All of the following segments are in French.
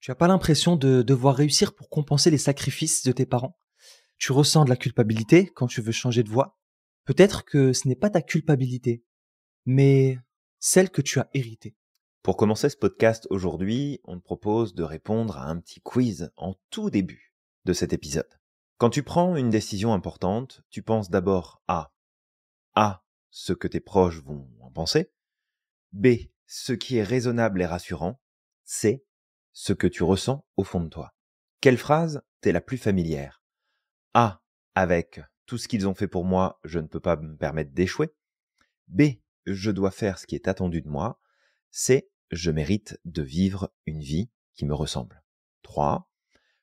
Tu as pas l'impression de devoir réussir pour compenser les sacrifices de tes parents. Tu ressens de la culpabilité quand tu veux changer de voie. Peut-être que ce n'est pas ta culpabilité, mais celle que tu as héritée. Pour commencer ce podcast aujourd'hui, on te propose de répondre à un petit quiz en tout début de cet épisode. Quand tu prends une décision importante, tu penses d'abord à A, ce que tes proches vont en penser, B, ce qui est raisonnable et rassurant, C, ce que tu ressens au fond de toi. Quelle phrase t'est la plus familière? A, avec tout ce qu'ils ont fait pour moi, je ne peux pas me permettre d'échouer. B, je dois faire ce qui est attendu de moi. C, je mérite de vivre une vie qui me ressemble. 3.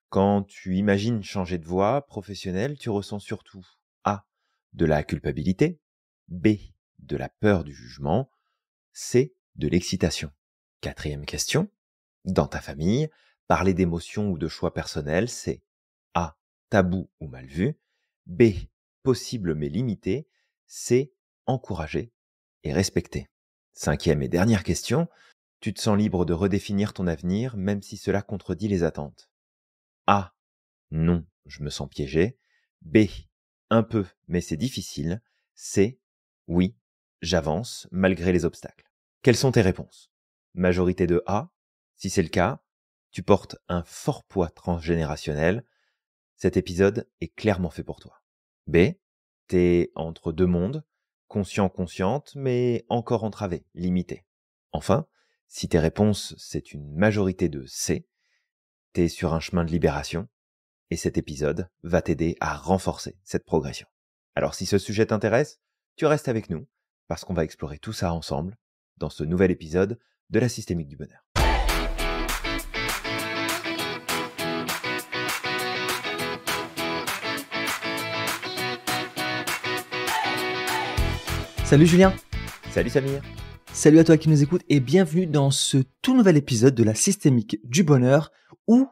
Quand tu imagines changer de voie professionnelle, tu ressens surtout A, de la culpabilité, B, de la peur du jugement, C, de l'excitation. 4e question, dans ta famille, parler d'émotions ou de choix personnels, c'est A, tabou ou mal vu, B, possible mais limité, C, encouragé et respecté. 5e et dernière question, tu te sens libre de redéfinir ton avenir même si cela contredit les attentes. A, non, je me sens piégé. B, un peu, mais c'est difficile. C, oui, j'avance malgré les obstacles. Quelles sont tes réponses? Majorité de A. Si c'est le cas, tu portes un fort poids transgénérationnel. Cet épisode est clairement fait pour toi. B, t'es entre deux mondes, consciente, mais encore entravé, limité. Enfin, si tes réponses, c'est une majorité de C, t'es sur un chemin de libération, et cet épisode va t'aider à renforcer cette progression. Alors si ce sujet t'intéresse, tu restes avec nous, parce qu'on va explorer tout ça ensemble dans ce nouvel épisode de la Systémique du Bonheur. Salut Julien. Salut Samir. Salut à toi qui nous écoute et bienvenue dans ce tout nouvel épisode de la Systémique du Bonheur où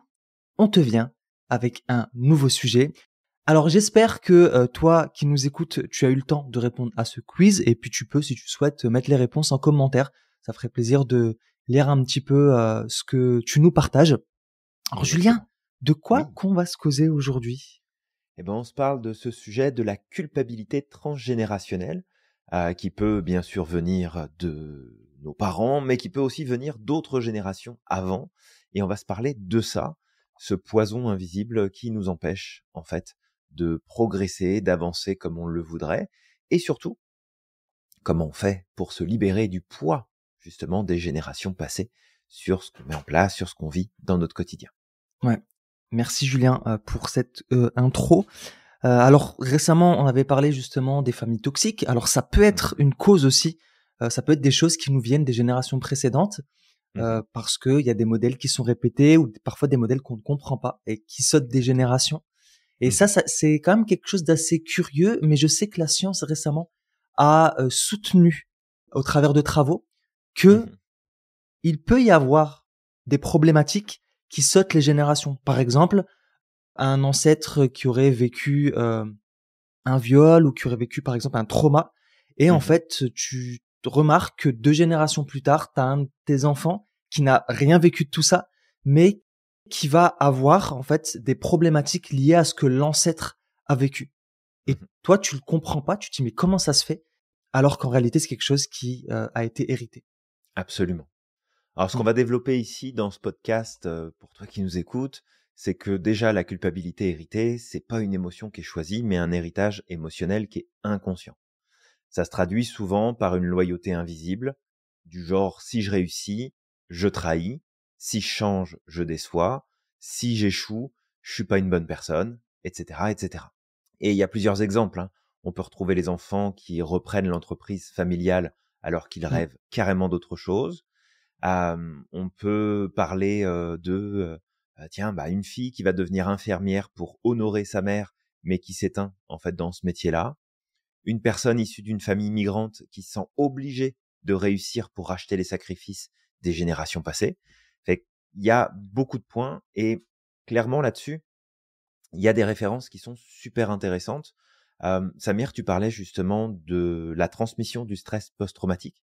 on te vient avec un nouveau sujet. Alors j'espère que toi qui nous écoutes, tu as eu le temps de répondre à ce quiz et puis tu peux, si tu souhaites, mettre les réponses en commentaire. Ça ferait plaisir de lire un petit peu ce que tu nous partages. Alors Julien, de quoi Oui. qu'on va se causer aujourd'hui? Eh ben, on se parle de ce sujet de la culpabilité transgénérationnelle qui peut bien sûr venir de nos parents, mais qui peut aussi venir d'autres générations avant. Et on va se parler de ça, ce poison invisible qui nous empêche en fait de progresser, d'avancer comme on le voudrait, et surtout comment on fait pour se libérer du poids justement des générations passées sur ce qu'on met en place, sur ce qu'on vit dans notre quotidien. Ouais, merci Julien pour cette intro. Alors récemment, on avait parlé justement des familles toxiques. Alors ça peut être une cause aussi. Ça peut être des choses qui nous viennent des générations précédentes parce que il y a des modèles qui sont répétés ou parfois des modèles qu'on ne comprend pas et qui sautent des générations. Et ça c'est quand même quelque chose d'assez curieux. Mais je sais que la science récemment a soutenu au travers de travaux que il peut y avoir des problématiques qui sautent les générations. Par exemple, un ancêtre qui aurait vécu un viol ou qui aurait vécu par exemple un trauma et en fait tu remarques que 2 générations plus tard, tu as un de tes enfants qui n'a rien vécu de tout ça mais qui va avoir en fait des problématiques liées à ce que l'ancêtre a vécu. Et toi tu le comprends pas, tu te dis mais comment ça se fait? Alors qu'en réalité c'est quelque chose qui a été hérité. Absolument. Alors, ce qu'on va développer ici dans ce podcast, pour toi qui nous écoutes, c'est que déjà la culpabilité héritée, c'est pas une émotion qui est choisie, mais un héritage émotionnel qui est inconscient. Ça se traduit souvent par une loyauté invisible, du genre si je réussis, je trahis, si je change, je déçois, si j'échoue, je suis pas une bonne personne, etc., etc. Et il y a plusieurs exemples, hein. On peut retrouver les enfants qui reprennent l'entreprise familiale alors qu'ils rêvent carrément d'autre chose. On peut parler une fille qui va devenir infirmière pour honorer sa mère, mais qui s'éteint en fait dans ce métier-là. Une personne issue d'une famille migrante qui se sent obligée de réussir pour racheter les sacrifices des générations passées. Fait qu'il y a beaucoup de points et clairement là-dessus, il y a des références qui sont super intéressantes. Samir, tu parlais justement de la transmission du stress post-traumatique,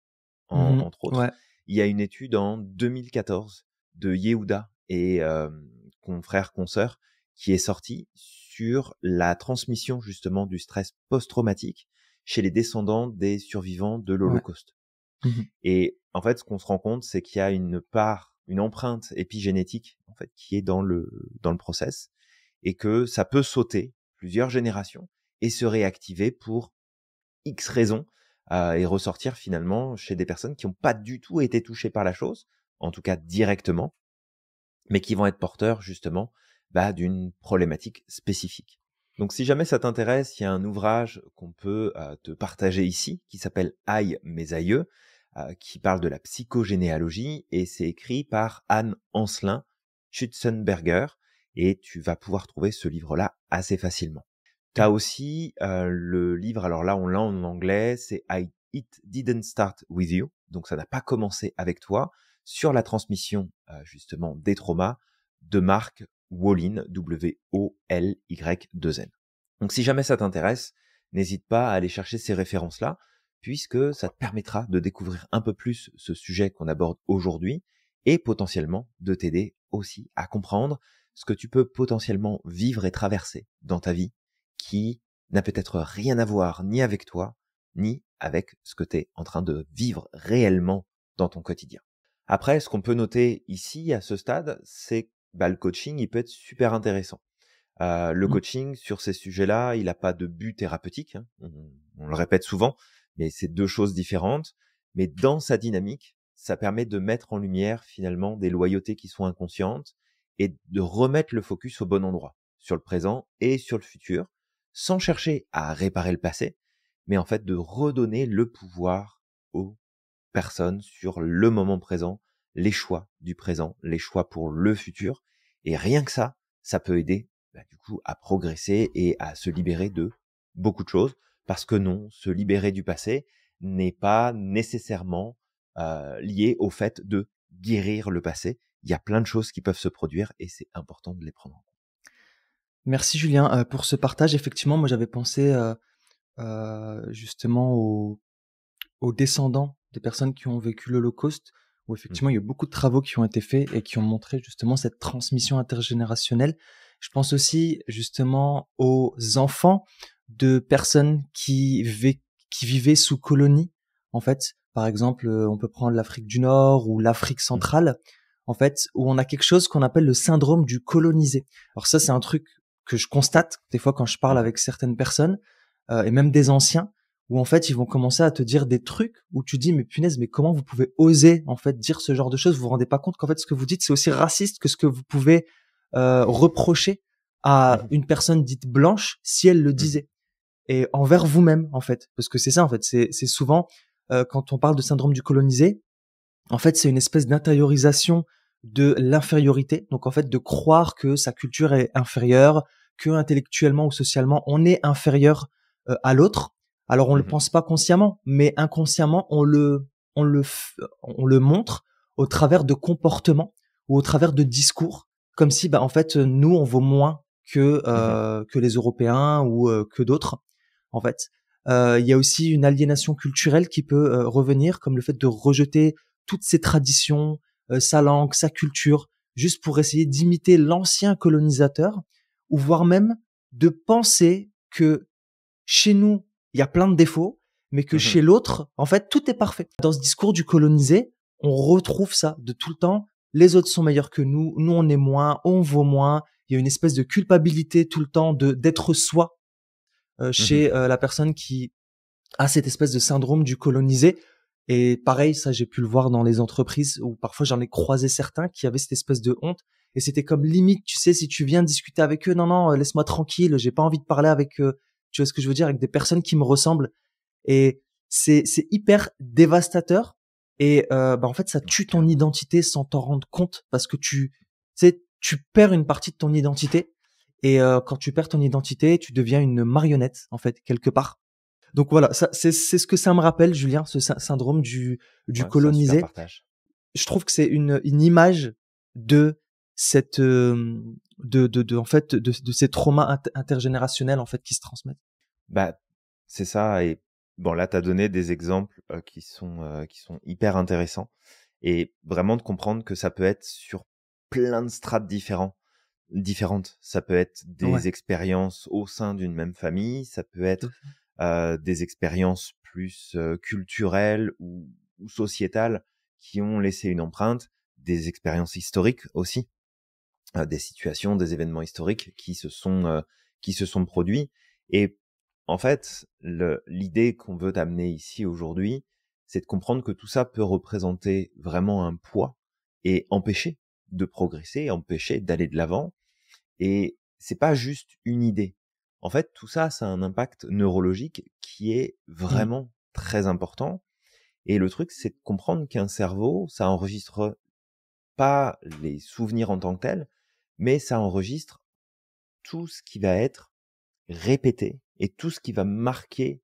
entre autres. Ouais. Il y a une étude en 2014 de Yehuda et confrère, consoeur, qui est sorti sur la transmission justement du stress post-traumatique chez les descendants des survivants de Ouais. l'Holocauste. Mhm. Et en fait, ce qu'on se rend compte, c'est qu'il y a une empreinte épigénétique en fait qui est dans le process, et que ça peut sauter plusieurs générations et se réactiver pour X raisons, et ressortir finalement chez des personnes qui n'ont pas du tout été touchées par la chose, en tout cas directement, mais qui vont être porteurs justement d'une problématique spécifique. Donc si jamais ça t'intéresse, il y a un ouvrage qu'on peut te partager ici, qui s'appelle Aïe mes aïeux, qui parle de la psychogénéalogie, et c'est écrit par Anne Ancelin Schutzenberger, et tu vas pouvoir trouver ce livre-là assez facilement. Tu as aussi le livre, alors là on l'a en anglais, c'est It Didn't Start With You, donc ça n'a pas commencé avec toi, sur la transmission justement des traumas, de Mark Wolyn, W-O-L-Y-2-N. Donc si jamais ça t'intéresse, n'hésite pas à aller chercher ces références-là, puisque ça te permettra de découvrir un peu plus ce sujet qu'on aborde aujourd'hui, et potentiellement de t'aider aussi à comprendre ce que tu peux potentiellement vivre et traverser dans ta vie, qui n'a peut-être rien à voir ni avec toi, ni avec ce que tu es en train de vivre réellement dans ton quotidien. Après, ce qu'on peut noter ici, à ce stade, c'est que le coaching, il peut être super intéressant. Le Mhm. coaching, sur ces sujets-là, il n'a pas de but thérapeutique, hein. On le répète souvent, mais c'est deux choses différentes. Mais dans sa dynamique, ça permet de mettre en lumière finalement des loyautés qui sont inconscientes, et de remettre le focus au bon endroit, sur le présent et sur le futur, sans chercher à réparer le passé, mais en fait de redonner le pouvoir aux personnes sur le moment présent, les choix du présent, les choix pour le futur. Et rien que ça peut aider du coup à progresser et à se libérer de beaucoup de choses. Parce que non, se libérer du passé n'est pas nécessairement lié au fait de guérir le passé. Il y a plein de choses qui peuvent se produire, et c'est important de les prendre en compte. Merci Julien pour ce partage. Effectivement, moi j'avais pensé justement aux descendants des personnes qui ont vécu l'Holocauste, où effectivement il y a beaucoup de travaux qui ont été faits et qui ont montré justement cette transmission intergénérationnelle. Je pense aussi justement aux enfants de personnes qui vivaient sous colonie. En fait, par exemple, on peut prendre l'Afrique du Nord ou l'Afrique Mhm. centrale, en fait, où on a quelque chose qu'on appelle le syndrome du colonisé. Alors ça, c'est un truc que je constate des fois quand je parle Mhm. avec certaines personnes et même des anciens, où en fait ils vont commencer à te dire des trucs où tu dis mais punaise, mais comment vous pouvez oser en fait dire ce genre de choses? Vous vous rendez pas compte qu'en fait ce que vous dites c'est aussi raciste que ce que vous pouvez reprocher à Mhm. une personne dite blanche si elle le Mhm. disait, et envers vous-même en fait, parce que c'est ça en fait, c'est souvent quand on parle de syndrome du colonisé, en fait c'est une espèce d'intériorisation de l'infériorité, donc en fait de croire que sa culture est inférieure, que intellectuellement ou socialement on est inférieur à l'autre. Alors on le Mhm. pense pas consciemment, mais inconsciemment on le montre au travers de comportements ou au travers de discours, comme si en fait nous on vaut moins Mhm. que les Européens ou que d'autres. En fait, il y a aussi une aliénation culturelle qui peut revenir, comme le fait de rejeter toutes ses traditions, sa langue, sa culture, juste pour essayer d'imiter l'ancien colonisateur, ou voire même de penser que chez nous, il y a plein de défauts, mais que Mhm. chez l'autre, en fait, tout est parfait. Dans ce discours du colonisé, on retrouve ça de tout le temps. Les autres sont meilleurs que nous on est moins, on vaut moins. Il y a une espèce de culpabilité tout le temps de d'être soi Mhm. chez la personne qui a cette espèce de syndrome du colonisé. Et pareil, ça j'ai pu le voir dans les entreprises où parfois j'en ai croisé certains qui avaient cette espèce de honte. Et c'était comme limite, tu sais, si tu viens discuter avec eux, non, non, laisse-moi tranquille, j'ai pas envie de parler avec, tu vois ce que je veux dire, avec des personnes qui me ressemblent. Et c'est hyper dévastateur. Et en fait, ça Ouais, tue ton carrément. identité sans t'en rendre compte parce que tu sais, tu perds une partie de ton identité. Et quand tu perds ton identité, tu deviens une marionnette en fait quelque part. Donc voilà, ça c'est ce que ça me rappelle, Julien, ce syndrome du Ouais, c'est un super colonisé. partage. Je trouve que c'est une image de cette de en fait de ces traumas intergénérationnels en fait qui se transmettent. Bah, c'est ça. Et bon, là, tu as donné des exemples qui sont hyper intéressants, et vraiment de comprendre que ça peut être sur plein de strates différentes. Ça peut être Ouais, des expériences au sein d'une même famille, ça peut tout à être fait. des expériences plus culturelles ou sociétales qui ont laissé une empreinte, des expériences historiques aussi, des situations, des événements historiques qui se sont produits. Et en fait, l'idée qu'on veut amener ici aujourd'hui, c'est de comprendre que tout ça peut représenter vraiment un poids et empêcher de progresser, empêcher d'aller de l'avant. Et c'est pas juste une idée. En fait, tout ça, ça a un impact neurologique qui est Mmh. vraiment très important. Et le truc, c'est de comprendre qu'un cerveau, ça enregistre pas les souvenirs en tant que tels, mais ça enregistre tout ce qui va être répété et tout ce qui va marquer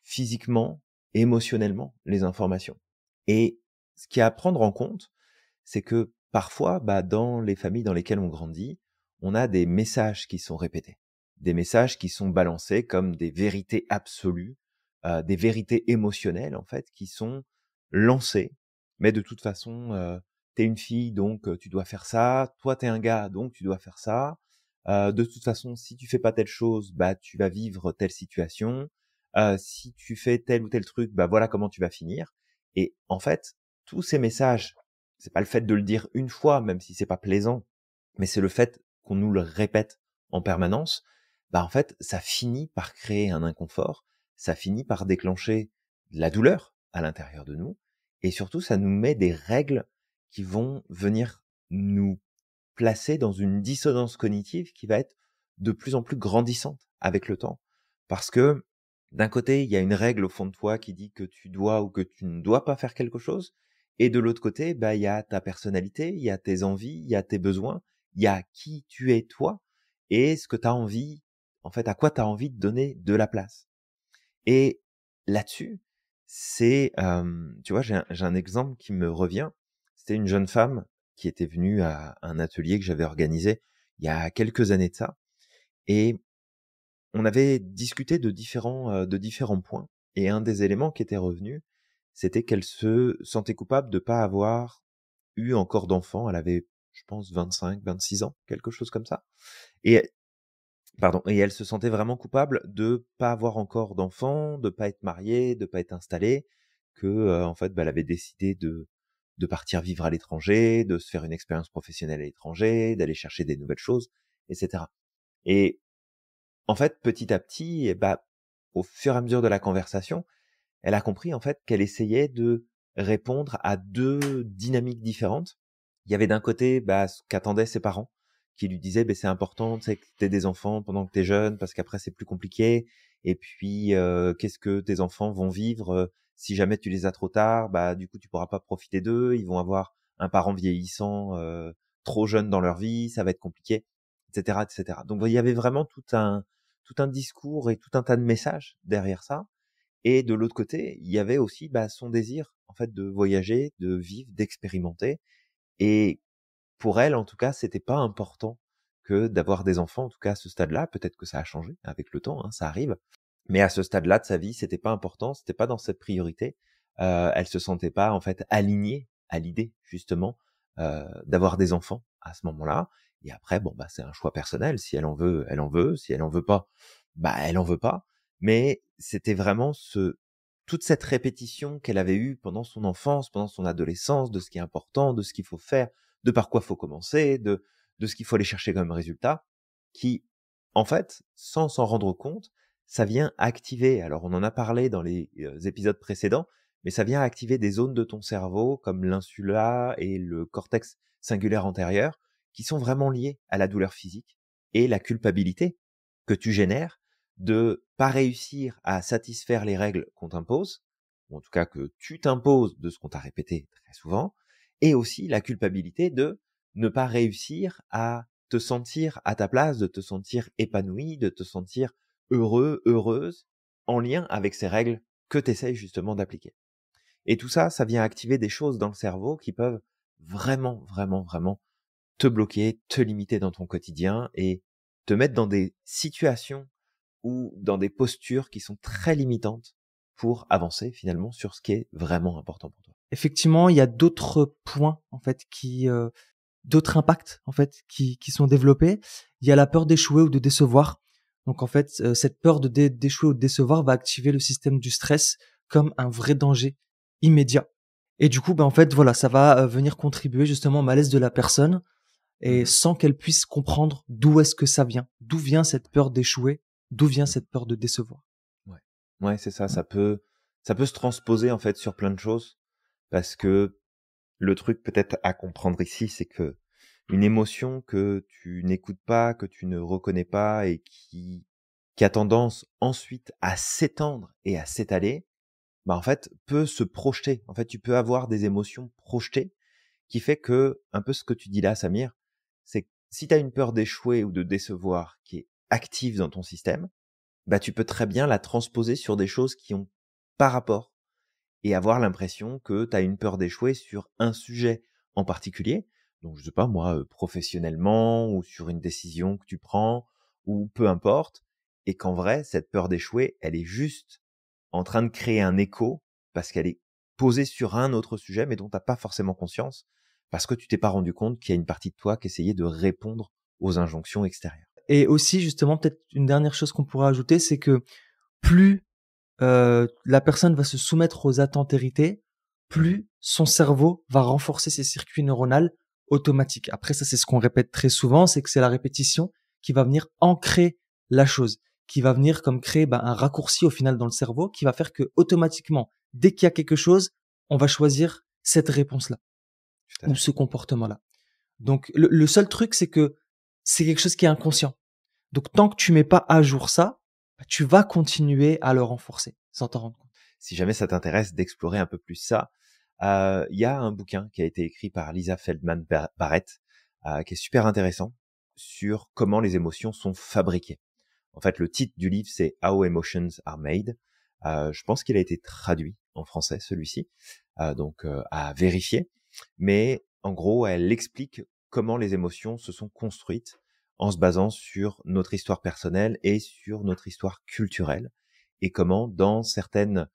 physiquement, émotionnellement les informations. Et ce qu'il y a à prendre en compte, c'est que parfois, dans les familles dans lesquelles on grandit, on a des messages qui sont répétés, des messages qui sont balancés comme des vérités absolues, des vérités émotionnelles en fait, qui sont lancées. Mais de toute façon, t'es une fille donc tu dois faire ça. Toi t'es un gars donc tu dois faire ça. De toute façon, si tu fais pas telle chose, tu vas vivre telle situation. Si tu fais tel ou tel truc, voilà comment tu vas finir. Et en fait, tous ces messages, c'est pas le fait de le dire une fois, même si c'est pas plaisant, mais c'est le fait qu'on nous le répète en permanence. En fait, ça finit par créer un inconfort, ça finit par déclencher de la douleur à l'intérieur de nous, et surtout, ça nous met des règles qui vont venir nous placer dans une dissonance cognitive qui va être de plus en plus grandissante avec le temps. Parce que d'un côté, il y a une règle au fond de toi qui dit que tu dois ou que tu ne dois pas faire quelque chose. Et de l'autre côté, il y a ta personnalité, il y a tes envies, il y a tes besoins, il y a qui tu es toi et ce que tu as envie, en fait, à quoi tu as envie de donner de la place. Et là-dessus, tu vois, j'ai un exemple qui me revient. C'était une jeune femme qui était venue à un atelier que j'avais organisé il y a quelques années de ça. Et on avait discuté de différents points. Et un des éléments qui était revenu, c'était qu'elle se sentait coupable de pas avoir eu encore d'enfant. Elle avait, je pense, 25, 26 ans, quelque chose comme ça. Et Pardon, et elle se sentait vraiment coupable de pas avoir encore d'enfants, de pas être mariée, de pas être installée, que en fait, elle avait décidé de partir vivre à l'étranger, de se faire une expérience professionnelle à l'étranger, d'aller chercher des nouvelles choses, etc. Et en fait, petit à petit, au fur et à mesure de la conversation, elle a compris en fait qu'elle essayait de répondre à deux dynamiques différentes. Il y avait d'un côté ce qu'attendaient ses parents, qui lui disaient c'est important, tu sais, que t'aies des enfants pendant que t'es jeune, parce qu'après c'est plus compliqué. Et puis qu'est-ce que tes enfants vont vivre si jamais tu les as trop tard, du coup tu pourras pas profiter d'eux, ils vont avoir un parent vieillissant trop jeune dans leur vie, ça va être compliqué, etc., etc. Donc il y avait vraiment tout un discours et tout un tas de messages derrière ça. Et de l'autre côté, il y avait aussi son désir en fait de voyager, de vivre, d'expérimenter. Et pour elle, en tout cas, c'était pas important que d'avoir des enfants, en tout cas à ce stade-là. Peut-être que ça a changé avec le temps, hein, ça arrive. Mais à ce stade-là de sa vie, c'était pas important, c'était pas dans cette priorité. Elle se sentait pas en fait alignée à l'idée justement d'avoir des enfants à ce moment-là. Et après, c'est un choix personnel. Si elle en veut, elle en veut. Si elle en veut pas, elle en veut pas. Mais c'était vraiment toute cette répétition qu'elle avait eue pendant son enfance, pendant son adolescence, de ce qui est important, de ce qu'il faut faire, de par quoi faut commencer, de ce qu'il faut aller chercher comme résultat, qui, en fait, sans s'en rendre compte, ça vient activer, alors on en a parlé dans les épisodes précédents, mais ça vient activer des zones de ton cerveau comme l'insula et le cortex singulaire antérieur qui sont vraiment liées à la douleur physique et la culpabilité que tu génères de pas réussir à satisfaire les règles qu'on t'impose, ou en tout cas que tu t'imposes de ce qu'on t'a répété très souvent, et aussi la culpabilité de ne pas réussir à te sentir à ta place, de te sentir épanoui, de te sentir heureux, heureuse, en lien avec ces règles que tu essayes justement d'appliquer. Et tout ça, ça vient activer des choses dans le cerveau qui peuvent vraiment, vraiment, vraiment te bloquer, te limiter dans ton quotidien et te mettre dans des situations ou dans des postures qui sont très limitantes pour avancer finalement sur ce qui est vraiment important pour toi. Effectivement, il y a d'autres points en fait qui d'autres impacts en fait qui sont développés. Il y a la peur d'échouer ou de décevoir. Donc en fait, cette peur d'échouer ou de décevoir va activer le système du stress comme un vrai danger immédiat. Et du coup, en fait, voilà, ça va venir contribuer justement au malaise de la personne et Mmh. sans qu'elle puisse comprendre d'où est-ce que ça vient, d'où vient cette peur d'échouer, d'où vient Mmh. cette peur de décevoir. Ouais. Ouais, c'est ça, Ouais. ça peut se transposer en fait sur plein de choses parce que le truc peut-être à comprendre ici, c'est que une émotion que tu n'écoutes pas, que tu ne reconnais pas et qui a tendance ensuite à s'étendre et à s'étaler, bah en fait peut se projeter. En fait, tu peux avoir des émotions projetées qui fait que un peu ce que tu dis là, Samir, c'est que si tu as une peur d'échouer ou de décevoir qui est active dans ton système, bah tu peux très bien la transposer sur des choses qui ont pas rapport et avoir l'impression que tu as une peur d'échouer sur un sujet en particulier. Donc, je sais pas moi, professionnellement ou sur une décision que tu prends ou peu importe. Et qu'en vrai, cette peur d'échouer, elle est juste en train de créer un écho parce qu'elle est posée sur un autre sujet, mais dont tu n'as pas forcément conscience parce que tu t'es pas rendu compte qu'il y a une partie de toi qui essayait de répondre aux injonctions extérieures. Et aussi, justement, peut-être une dernière chose qu'on pourrait ajouter, c'est que plus la personne va se soumettre aux attentes héritées, Mhm. plus son cerveau va renforcer ses circuits neuronaux automatiques. Après, ça, c'est ce qu'on répète très souvent, c'est que c'est la répétition qui va venir ancrer la chose, qui va venir comme créer un raccourci au final dans le cerveau, qui va faire que automatiquement, dès qu'il y a quelque chose, on va choisir cette réponse-là Tout à ou fait. ce comportement-là. Donc, le seul truc, c'est que c'est quelque chose qui est inconscient. Donc, tant que tu mets pas à jour ça, tu vas continuer à le renforcer sans t'en rendre compte. Si jamais ça t'intéresse d'explorer un peu plus ça, il y a un bouquin qui a été écrit par Lisa Feldman Barrett, qui est super intéressant sur comment les émotions sont fabriquées. En fait, le titre du livre, c'est How Emotions Are Made. Je pense qu'il a été traduit en français, celui-ci, donc à vérifier. Mais en gros, elle explique comment les émotions se sont construites en se basant sur notre histoire personnelle et sur notre histoire culturelle, et comment dans certaines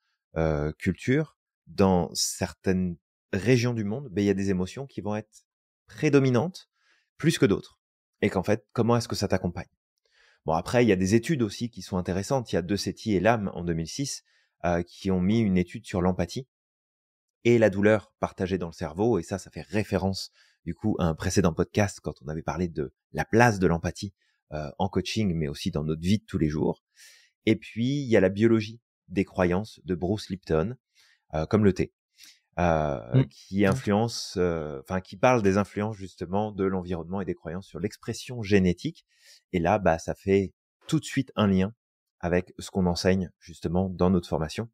cultures, dans certaines régions du monde, il y a des émotions qui vont être prédominantes plus que d'autres. Et qu'en fait, comment est-ce que ça t'accompagne? Bon, après, il y a des études aussi qui sont intéressantes. Il y a Dossetti et Lam en 2006 qui ont mis une étude sur l'empathie et la douleur partagée dans le cerveau. Et ça fait référence du coup à un précédent podcast quand on avait parlé de la place de l'empathie en coaching, mais aussi dans notre vie de tous les jours. Et puis, il y a la biologie des croyances de Bruce Lipton, comme le thé, Mm. qui Ok. influence, qui parle des influences justement de l'environnement et des croyances sur l'expression génétique. Et là, ça fait tout de suite un lien avec ce qu'on enseigne justement dans notre formation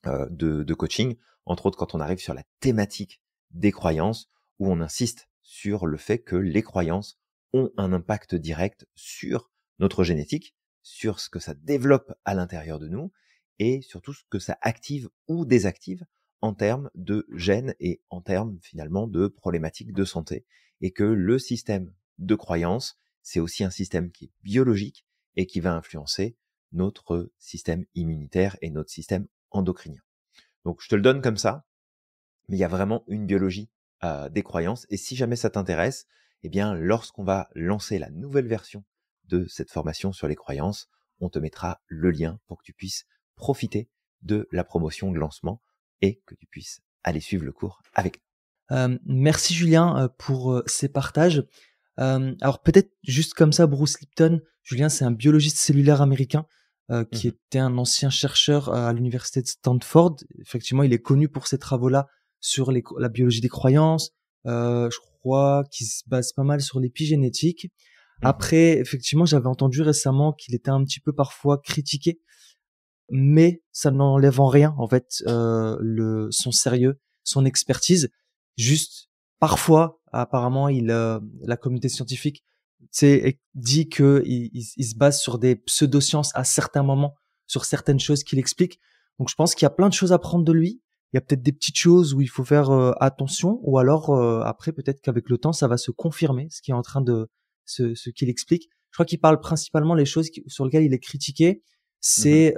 de coaching, entre autres quand on arrive sur la thématique des croyances, où on insiste sur le fait que les croyances ont un impact direct sur notre génétique, sur ce que ça développe à l'intérieur de nous, et surtout ce que ça active ou désactive en termes de gènes et en termes finalement de problématiques de santé, et que le système de croyances, c'est aussi un système qui est biologique et qui va influencer notre système immunitaire et notre système endocrinien. Donc je te le donne comme ça, mais il y a vraiment une biologie des croyances. Et si jamais ça t'intéresse, eh bien, lorsqu'on va lancer la nouvelle version de cette formation sur les croyances, on te mettra le lien pour que tu puisses profiter de la promotion de lancement et que tu puisses aller suivre le cours avec nous. Merci Julien pour ces partages. Alors peut-être juste comme ça, Bruce Lipton, Julien, c'est un biologiste cellulaire américain qui Mhm. était un ancien chercheur à l'université de Stanford. Effectivement, il est connu pour ses travaux-là sur la biologie des croyances. Je crois qu'il se base pas mal sur l'épigénétique. Mhm. Après, effectivement, j'avais entendu récemment qu'il était un petit peu parfois critiqué, mais ça n'enlève en rien en fait son sérieux, son expertise. Juste parfois, apparemment, la communauté scientifique dit que il se base sur des pseudosciences à certains moments, sur certaines choses qu'il explique. Donc je pense qu'il y a plein de choses à prendre de lui. Il y a peut-être des petites choses où il faut faire attention, ou alors après peut-être qu'avec le temps ça va se confirmer ce qui est en train de ce qu'il explique. Je crois qu'il parle principalement les choses sur lesquelles il est critiqué, Mhm. c'est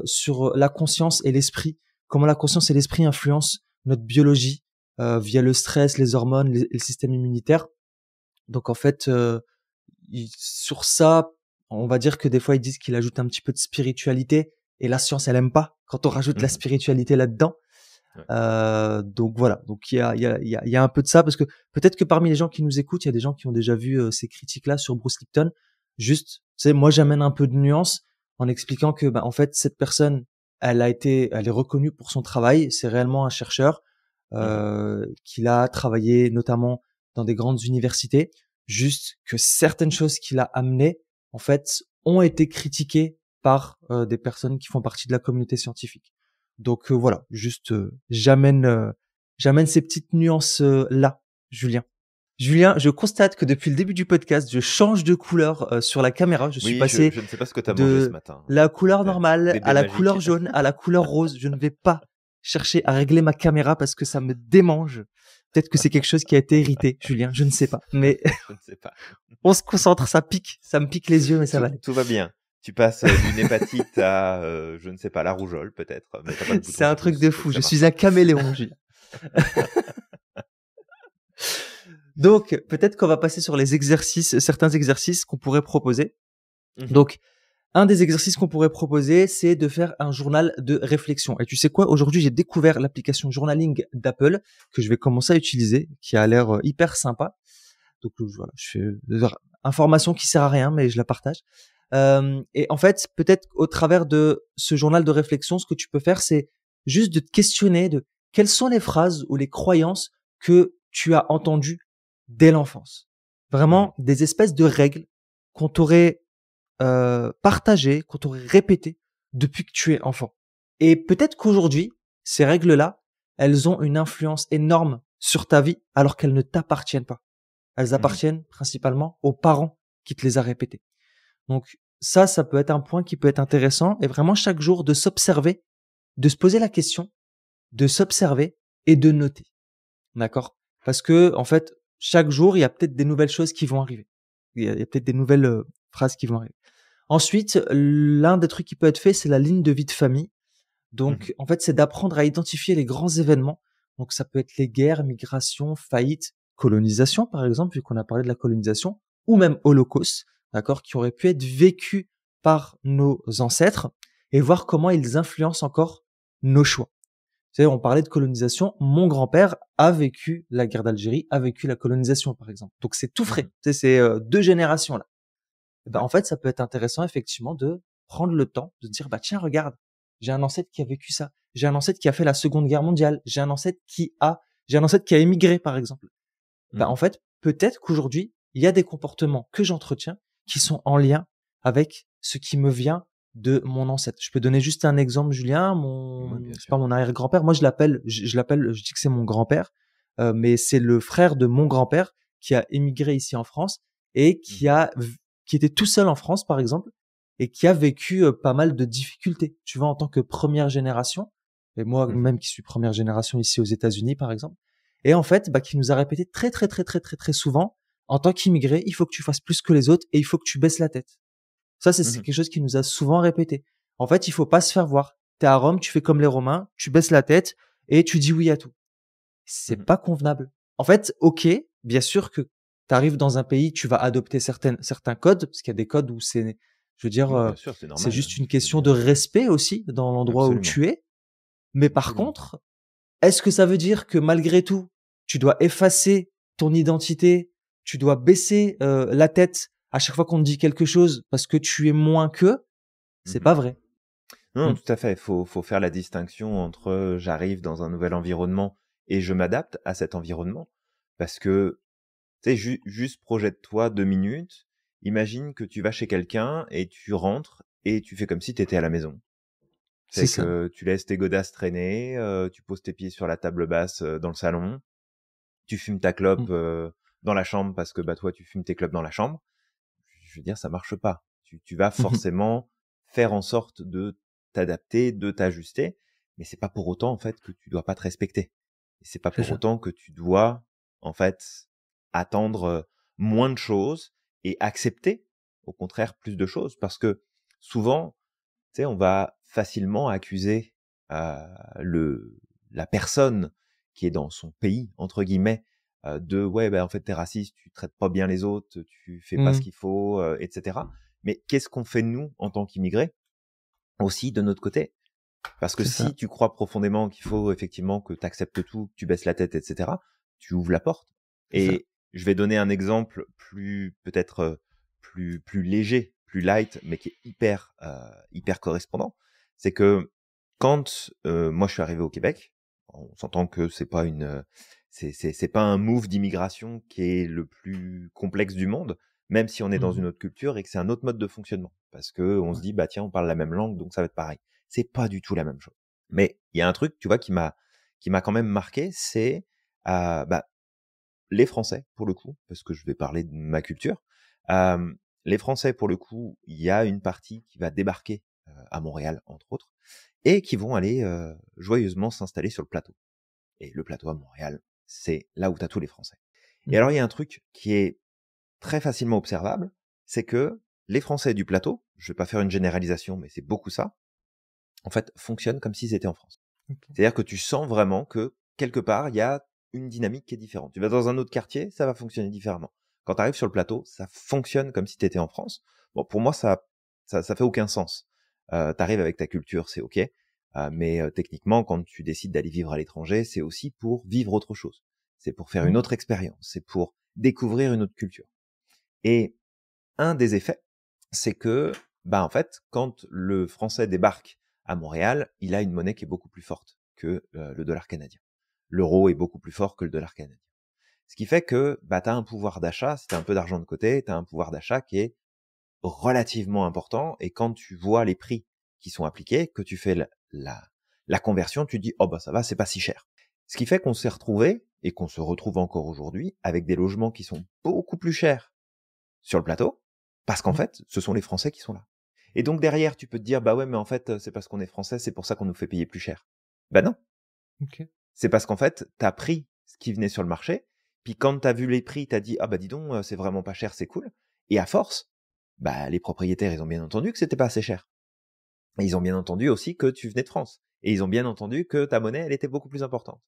sur la conscience et l'esprit, comment la conscience et l'esprit influencent notre biologie via le stress, les hormones et le système immunitaire. Donc en fait, sur ça, on va dire que des fois ils disent qu'il ajoute un petit peu de spiritualité et la science elle aime pas quand on rajoute la Mmh. spiritualité là-dedans. Ouais. Donc voilà, donc il y a un peu de ça parce que peut-être que parmi les gens qui nous écoutent, il y a des gens qui ont déjà vu ces critiques-là sur Bruce Lipton. Juste, tu sais, moi j'amène un peu de nuance en expliquant que en fait cette personne, elle est reconnue pour son travail, c'est réellement un chercheur Mmh. qu'il a travaillé notamment dans des grandes universités. Juste que certaines choses qu'il a amenées, en fait, ont été critiquées par des personnes qui font partie de la communauté scientifique. Donc voilà, juste j'amène ces petites nuances là, Julien. Julien, je constate que depuis le début du podcast, je change de couleur sur la caméra. Je suis Oui, je passé je ne sais pas ce que tu as mangé ce de matin. la couleur normale à Bébé la magique. couleur jaune à la couleur rose. Je ne vais pas chercher à régler ma caméra parce que ça me démange. Peut-être que c'est quelque chose qui a été hérité, Julien, je ne sais pas. Mais Je ne sais pas. on se concentre, ça pique, ça me pique les yeux, mais ça va aller. Tout va bien. Tu passes, d'une hépatite à, je ne sais pas, la rougeole peut-être, mais tu pas de C'est boutons un qui truc poussent, de donc fou. ça Je marche suis un bien. caméléon, Julien. Donc, peut-être qu'on va passer sur les exercices, certains exercices qu'on pourrait proposer. Mmh. Donc, un des exercices qu'on pourrait proposer, c'est de faire un journal de réflexion. Et tu sais quoi? Aujourd'hui, j'ai découvert l'application journaling d'Apple que je vais commencer à utiliser, qui a l'air hyper sympa. Donc voilà, je fais information qui sert à rien, mais je la partage. Et en fait, peut-être au travers de ce journal de réflexion, ce que tu peux faire, c'est juste de te questionner de quelles sont les phrases ou les croyances que tu as entendues dès l'enfance. Mmh. Vraiment des espèces de règles qu'on t'aurait partagées, qu'on t'aurait répétées depuis que tu es enfant. Et peut-être qu'aujourd'hui, ces règles-là, elles ont une influence énorme sur ta vie alors qu'elles ne t'appartiennent pas. Elles Mmh. appartiennent principalement aux parents qui te les a répétées. Donc ça peut être un point qui peut être intéressant et vraiment chaque jour de s'observer, de se poser la question, de s'observer et de noter. D'accord? Parce que en fait, chaque jour, il y a peut-être des nouvelles choses qui vont arriver. Il y a peut-être des nouvelles phrases qui vont arriver. Ensuite, l'un des trucs qui peut être fait, c'est la ligne de vie de famille. Mmh. Donc, en fait, c'est d'apprendre à identifier les grands événements. Donc, ça peut être les guerres, migrations, faillites, colonisation, par exemple, vu qu'on a parlé de la colonisation, ou même Holocauste, d'accord, qui auraient pu être vécus par nos ancêtres et voir comment ils influencent encore nos choix. Tu sais, on parlait de colonisation. Mon grand-père a vécu la guerre d'Algérie, a vécu la colonisation, par exemple. Donc, c'est tout frais. Mmh. Tu sais, c'est 2 générations là. Eh ben, Ouais. en fait, ça peut être intéressant effectivement de prendre le temps de se dire, bah tiens, regarde, j'ai un ancêtre qui a vécu ça, j'ai un ancêtre qui a fait la Seconde Guerre mondiale, j'ai un ancêtre qui a émigré par exemple. Bah Mmh. en fait, peut-être qu'aujourd'hui, il y a des comportements que j'entretiens qui sont en lien avec ce qui me vient de mon ancêtre. Je peux donner juste un exemple, Julien, Ouais, bien c'est sûr. pas mon arrière-grand-père, moi je dis que c'est mon grand-père, mais c'est le frère de mon grand-père qui a émigré ici en France et Mmh. qui était tout seul en France par exemple et qui a vécu pas mal de difficultés. Tu vois, en tant que première génération, et moi Mmh. même qui suis première génération ici aux États-Unis par exemple, et en fait, qui nous a répété très très très très très très souvent, en tant qu'immigré, il faut que tu fasses plus que les autres et il faut que tu baisses la tête. Ça, c'est Mmh. quelque chose qu'il nous a souvent répété. En fait, il faut pas se faire voir. T'es à Rome, tu fais comme les Romains, tu baisses la tête et tu dis oui à tout. C'est Mmh. pas convenable. En fait, ok, bien sûr que tu arrives dans un pays, tu vas adopter certains codes, parce qu'il y a des codes où je veux dire, Oui, bien sûr, c'est c'est normal, juste une je veux question dire, de respect aussi dans l'endroit où absolument, tu es. Mais par absolument. contre, est-ce que ça veut dire que malgré tout, tu dois effacer ton identité, tu dois baisser la tête à chaque fois qu'on te dit quelque chose parce que tu es moins qu'eux? C'est Mmh. pas vrai. Non, Mmh. tout à fait. Faut faire la distinction entre j'arrive dans un nouvel environnement et je m'adapte à cet environnement. Parce que, tu sais, juste projette-toi 2 minutes. Imagine que tu vas chez quelqu'un et tu rentres et tu fais comme si tu étais à la maison. C'est C'est ça. que tu laisses tes godasses traîner, tu poses tes pieds sur la table basse dans le salon, tu fumes ta clope Mmh. dans la chambre parce que bah toi tu fumes tes clopes dans la chambre. Je veux dire, ça marche pas. Tu vas Mmh mh. forcément faire en sorte de t'adapter, de t'ajuster, mais c'est pas pour autant en fait que tu dois pas te respecter. Et c'est pas C'est pour ça. autant que tu dois en fait attendre moins de choses et accepter au contraire plus de choses parce que souvent, tu sais, on va facilement accuser le la personne qui est dans son pays entre guillemets de ouais, bah, en fait, t'es raciste, tu traites pas bien les autres, tu fais pas ce Mmh. qu'il faut, etc. Mais qu'est-ce qu'on fait nous en tant qu'immigrés aussi de notre côté? Parce que C'est ça, si tu crois profondément qu'il faut effectivement que tu acceptes tout, que tu baisses la tête, etc., tu ouvres la porte. c'est ça. Et je vais donner un exemple plus peut-être plus léger, plus light, mais qui est hyper correspondant. C'est que quand moi je suis arrivé au Québec, on s'entend que c'est pas c'est pas un move d'immigration qui est le plus complexe du monde, même si on est dans Mmh. une autre culture et que c'est un autre mode de fonctionnement. Parce que on se Ouais. dit bah tiens on parle la même langue donc ça va être pareil. C'est pas du tout la même chose. Mais il y a un truc, tu vois, qui m'a quand même marqué, c'est bah, les Français pour le coup, parce que je vais parler de ma culture. Euh, les Français pour le coup, il y a une partie qui va débarquer à Montréal entre autres et qui vont aller joyeusement s'installer sur le plateau. Et le plateau à Montréal, c'est là où tu as tous les Français. Et Mmh. alors il y a un truc qui est très facilement observable, c'est que les Français du plateau, je vais pas faire une généralisation, mais c'est beaucoup ça, en fait, fonctionnent comme s'ils étaient en France. OK. C'est-à-dire que tu sens vraiment que, quelque part, il y a une dynamique qui est différente. Tu vas dans un autre quartier, ça va fonctionner différemment. Quand tu arrives sur le plateau, ça fonctionne comme si tu étais en France. Bon, pour moi, ça fait aucun sens. Tu arrives avec ta culture, c'est OK. Mais techniquement, quand tu décides d'aller vivre à l'étranger, c'est aussi pour vivre autre chose. C'est pour faire une Mmh. autre expérience. C'est pour découvrir une autre culture. Et un des effets, c'est que, bah, en fait, quand le français débarque à Montréal, il a une monnaie qui est beaucoup plus forte que le dollar canadien. L'euro est beaucoup plus fort que le dollar canadien. Ce qui fait que, bah, tu as un pouvoir d'achat, si tu as un peu d'argent de côté, tu as un pouvoir d'achat qui est relativement important. Et quand tu vois les prix qui sont appliqués, que tu fais la conversion, tu dis, oh bah ça va, c'est pas si cher. Ce qui fait qu'on s'est retrouvé, et qu'on se retrouve encore aujourd'hui, avec des logements qui sont beaucoup plus chers sur le plateau, parce qu'en Mmh. fait, ce sont les Français qui sont là. Et donc derrière, tu peux te dire, bah ouais, mais en fait, c'est parce qu'on est Français, c'est pour ça qu'on nous fait payer plus cher. Bah non, OK. c'est parce qu'en fait, t'as pris ce qui venait sur le marché, puis quand t'as vu les prix, t'as dit, ah bah dis donc, c'est vraiment pas cher, c'est cool. Et à force, bah les propriétaires, ils ont bien entendu que c'était pas assez cher. Et ils ont bien entendu aussi que tu venais de France. Et ils ont bien entendu que ta monnaie, elle était beaucoup plus importante.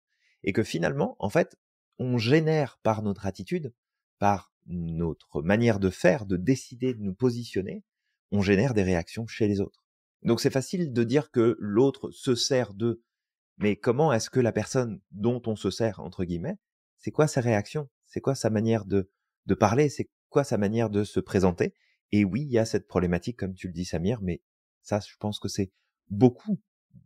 Et que finalement, en fait, on génère par notre attitude, par notre manière de faire, de décider, de nous positionner, on génère des réactions chez les autres. Donc c'est facile de dire que l'autre se sert d'eux, mais comment est-ce que la personne dont on se sert, entre guillemets, c'est quoi sa réaction? C'est quoi sa manière de parler? C'est quoi sa manière de se présenter? Et oui, il y a cette problématique, comme tu le dis, Samir, mais ça, je pense que c'est beaucoup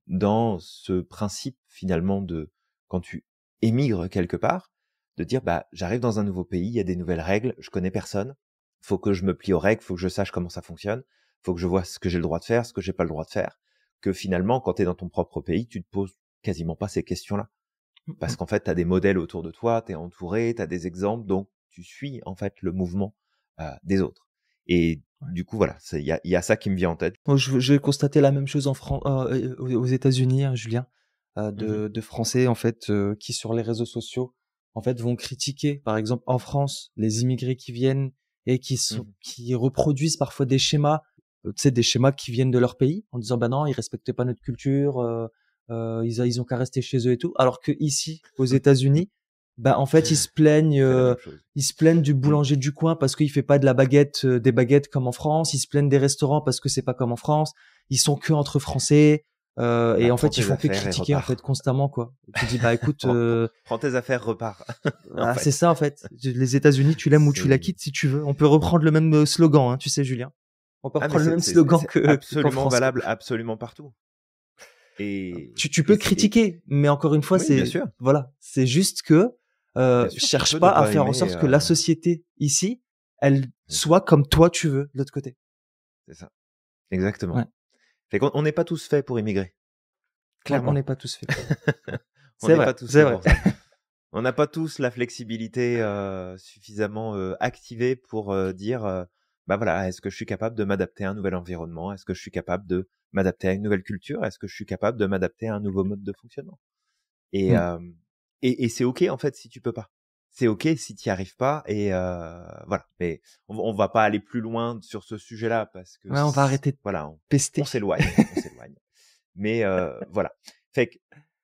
dans ce principe, finalement, de quand tu émigres quelque part, de dire, bah, j'arrive dans un nouveau pays, il y a des nouvelles règles, je connais personne, faut que je me plie aux règles, faut que je sache comment ça fonctionne, faut que je vois ce que j'ai le droit de faire, ce que j'ai pas le droit de faire, que finalement, quand tu es dans ton propre pays, tu te poses quasiment pas ces questions-là. Mmh Parce mh. qu'en fait, tu as des modèles autour de toi, tu es entouré, tu as des exemples, donc tu suis en fait le mouvement des autres. Et Ouais. du coup, voilà, il y a ça qui me vient en tête. Moi, j'ai constaté la même chose aux États-Unis, hein, Julien, Mmh. de Français en fait qui sur les réseaux sociaux en fait vont critiquer, par exemple en France, les immigrés qui viennent et Mmh. qui reproduisent parfois des schémas, tu sais, des schémas qui viennent de leur pays, en disant bah non, ils respectent pas notre culture, ils ont qu'à rester chez eux et tout, alors que ici, aux États-Unis, bah en fait C'est la même chose. ils se plaignent du Mmh. boulanger du coin parce qu'il fait pas de la baguette, des baguettes comme en France. Ils se plaignent des restaurants parce que c'est pas comme en France. Ils sont que entre Français. Et Bah, en prends fait, ils tes font que affaires et critiquer en fait repars. constamment quoi. Tu dis bah écoute, Prends tes affaires, repars. En c'est fait, ça en fait. Les États-Unis, tu l'aimes ou tu la c'est quittes si tu veux. On peut reprendre le même slogan, hein, tu sais Julien. On peut ah mais reprendre le même c'est slogan c'est qu'en absolument France quoi. valable, absolument partout. Et Tu et peux c'est et critiquer, mais encore une fois, oui, bien c'est sûr, voilà, c'est juste que bien sûr, tu cherche peux ne pas à pas faire en aimer. sorte que la société ici, elle C'est ça, soit comme toi tu veux de l'autre côté. c'est ça, exactement. Ouais. Fait qu'on on n'est pas tous faits pour immigrer, On clairement. n'est pas tous faits pour. On C'est n'est vrai, pas tous c'est faits vrai. pour ça. On n'a pas tous la flexibilité suffisamment activée pour dire, bah voilà, est-ce que je suis capable de m'adapter à un nouvel environnement? Est-ce que je suis capable de m'adapter à une nouvelle culture? Est-ce que je suis capable de m'adapter à un nouveau mode de fonctionnement? Et, Mmh. et c'est ok en fait si tu peux pas. C'est ok si tu n'y arrives pas et voilà. Mais on va pas aller plus loin sur ce sujet-là parce que Ouais, on va arrêter de voilà, on pester. s'éloigne, on s'éloigne. Mais voilà. Fait que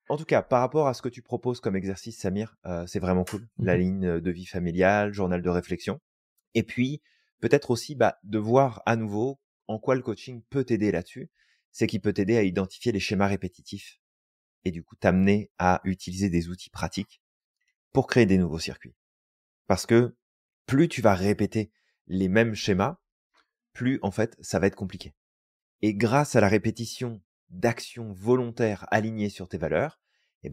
En tout cas, par rapport à ce que tu proposes comme exercice, Samir, c'est vraiment cool. La ligne de vie familiale, journal de réflexion. Et puis, peut-être aussi de voir à nouveau en quoi le coaching peut t'aider là-dessus. C'est qu'il peut t'aider à identifier les schémas répétitifs et du coup t'amener à utiliser des outils pratiques pour créer des nouveaux circuits. Parce que plus tu vas répéter les mêmes schémas, plus en fait ça va être compliqué. Et grâce à la répétition d'actions volontaires alignées sur tes valeurs,